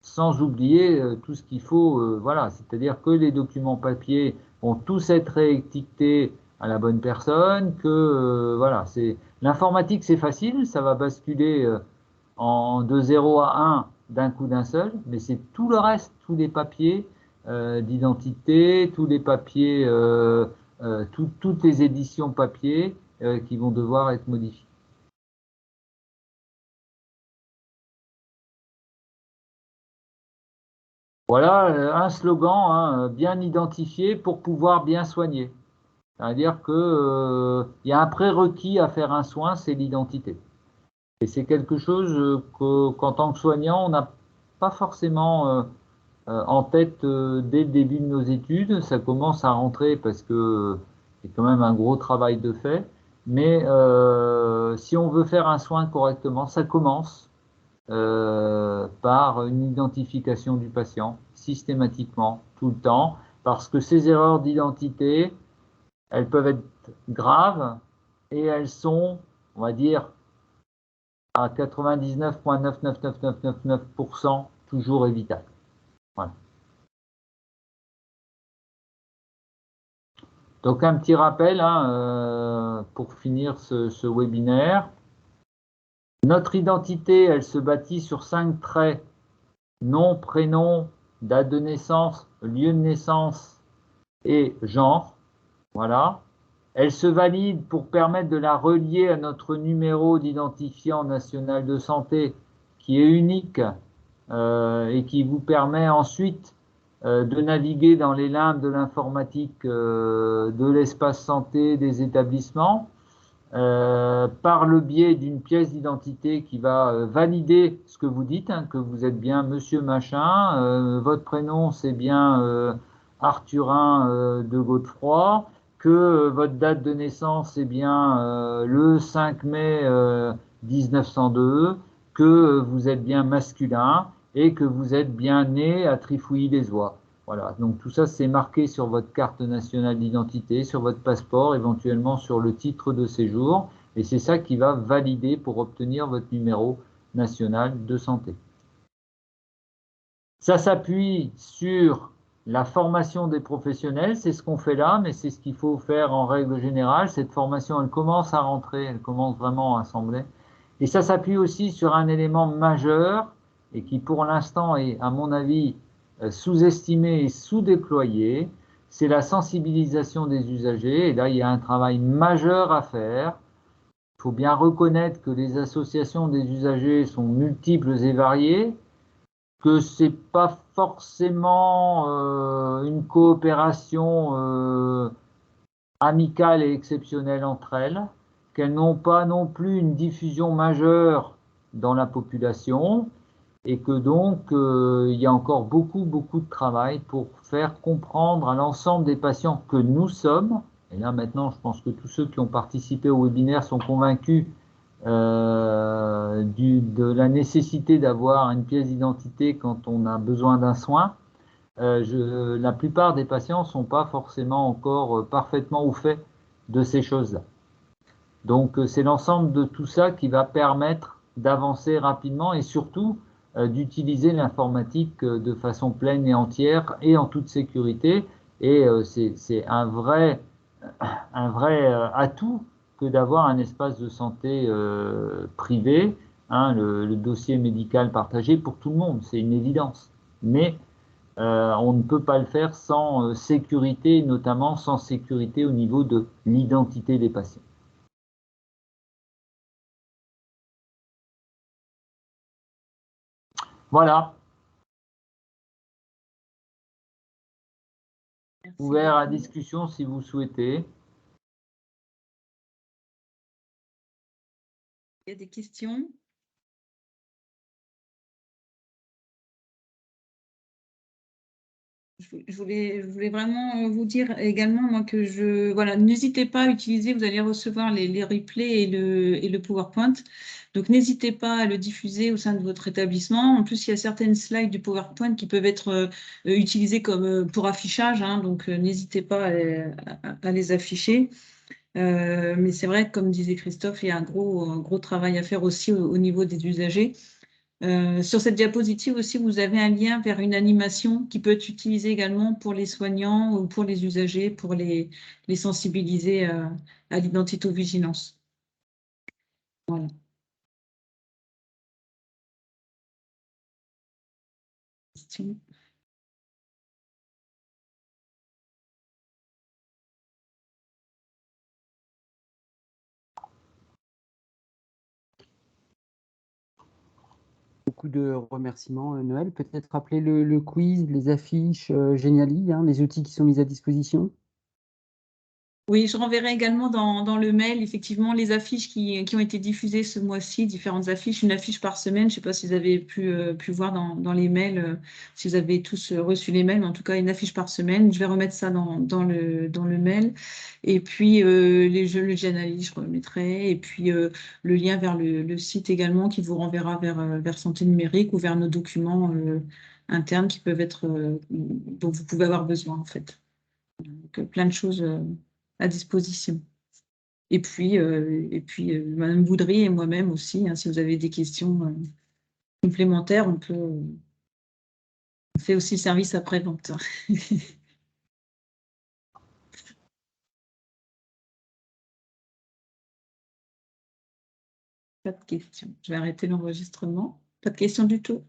Sans oublier tout ce qu'il faut, voilà, c'est-à-dire que les documents papier vont tous être réétiquetés à la bonne personne, que voilà, l'informatique c'est facile, ça va basculer de 0 à 1 d'un coup d'un seul, mais c'est tout le reste, tous les papiers d'identité, tous les papiers, toutes les éditions papier qui vont devoir être modifiées. Voilà un slogan bien identifié pour pouvoir bien soigner. C'est-à-dire qu'il y a un prérequis à faire un soin, c'est l'identité. Et c'est quelque chose qu'en tant que soignant, on n'a pas forcément en tête dès le début de nos études. Ça commence à rentrer parce que c'est quand même un gros travail de fait. Mais si on veut faire un soin correctement, ça commence par une identification du patient, systématiquement, tout le temps, parce que ces erreurs d'identité, elles peuvent être graves et elles sont, on va dire, à 99,99999% toujours évitables. Voilà. Donc un petit rappel pour finir ce webinaire. Notre identité, elle se bâtit sur 5 traits: nom, prénom, date de naissance, lieu de naissance et genre. Voilà. Elle se valide pour permettre de la relier à notre numéro d'identifiant national de santé qui est unique et qui vous permet ensuite de naviguer dans les limbes de l'informatique de l'espace santé des établissements par le biais d'une pièce d'identité qui va valider ce que vous dites, que vous êtes bien monsieur machin, votre prénom c'est bien Arthurin de Godefroy, que votre date de naissance est bien le 5 mai 1902, que vous êtes bien masculin et que vous êtes bien né à Trifouilly-les-Oies. Voilà, donc tout ça c'est marqué sur votre carte nationale d'identité, sur votre passeport, éventuellement sur le titre de séjour, et c'est ça qui va valider pour obtenir votre numéro national de santé. Ça s'appuie sur la formation des professionnels, c'est ce qu'on fait là, mais c'est ce qu'il faut faire en règle générale. Cette formation, elle commence à rentrer, elle commence vraiment à assembler. Et ça s'appuie aussi sur un élément majeur, et qui pour l'instant est, à mon avis, sous-estimé et sous-déployé, c'est la sensibilisation des usagers. Et là, il y a un travail majeur à faire. Il faut bien reconnaître que les associations des usagers sont multiples et variées, que ce n'est pas forcément une coopération amicale et exceptionnelle entre elles, qu'elles n'ont pas non plus une diffusion majeure dans la population, et que donc il y a encore beaucoup de travail pour faire comprendre à l'ensemble des patients que nous sommes, et là maintenant je pense que tous ceux qui ont participé au webinaire sont convaincus de la nécessité d'avoir une pièce d'identité quand on a besoin d'un soin. La plupart des patients ne sont pas forcément encore parfaitement au fait de ces choses-là. Donc, c'est l'ensemble de tout ça qui va permettre d'avancer rapidement et surtout d'utiliser l'informatique de façon pleine et entière et en toute sécurité. Et c'est un vrai atout que d'avoir un espace de santé privé, hein, le dossier médical partagé pour tout le monde, c'est une évidence. Mais on ne peut pas le faire sans sécurité, notamment sans sécurité au niveau de l'identité des patients. Voilà. Merci Ouvert à beaucoup. discussion si vous souhaitez. Il y a des questions? Je voulais vraiment vous dire également, moi, que voilà, n'hésitez pas à utiliser, vous allez recevoir les replays et le PowerPoint. Donc, n'hésitez pas à le diffuser au sein de votre établissement. En plus, il y a certaines slides du PowerPoint qui peuvent être utilisées comme pour affichage, hein, donc n'hésitez pas à les afficher. Mais c'est vrai que, comme disait Christophe, il y a un gros travail à faire aussi au niveau des usagers. Sur cette diapositive aussi, vous avez un lien vers une animation qui peut être utilisée également pour les soignants ou pour les usagers, pour les sensibiliser à l'identito-vigilance. Voilà. Question. Beaucoup de remerciements, Noël. Peut-être rappeler le quiz, les affiches, Geniali, hein, les outils qui sont mis à disposition. Oui, je renverrai également dans le mail, effectivement, les affiches qui ont été diffusées ce mois-ci, différentes affiches, une affiche par semaine. Je ne sais pas si vous avez pu voir dans les mails, si vous avez tous reçu les mails, mais en tout cas, une affiche par semaine. Je vais remettre ça dans le mail. Et puis, le Geniali, je remettrai. Et puis, le lien vers le site également qui vous renverra vers Santé numérique ou vers nos documents internes qui peuvent être, dont vous pouvez avoir besoin, en fait. Donc, plein de choses à disposition. Et puis, Madame Boudry et moi-même aussi, hein, si vous avez des questions complémentaires, on fait aussi le service après-vente. Pas de questions. Je vais arrêter l'enregistrement. Pas de questions du tout.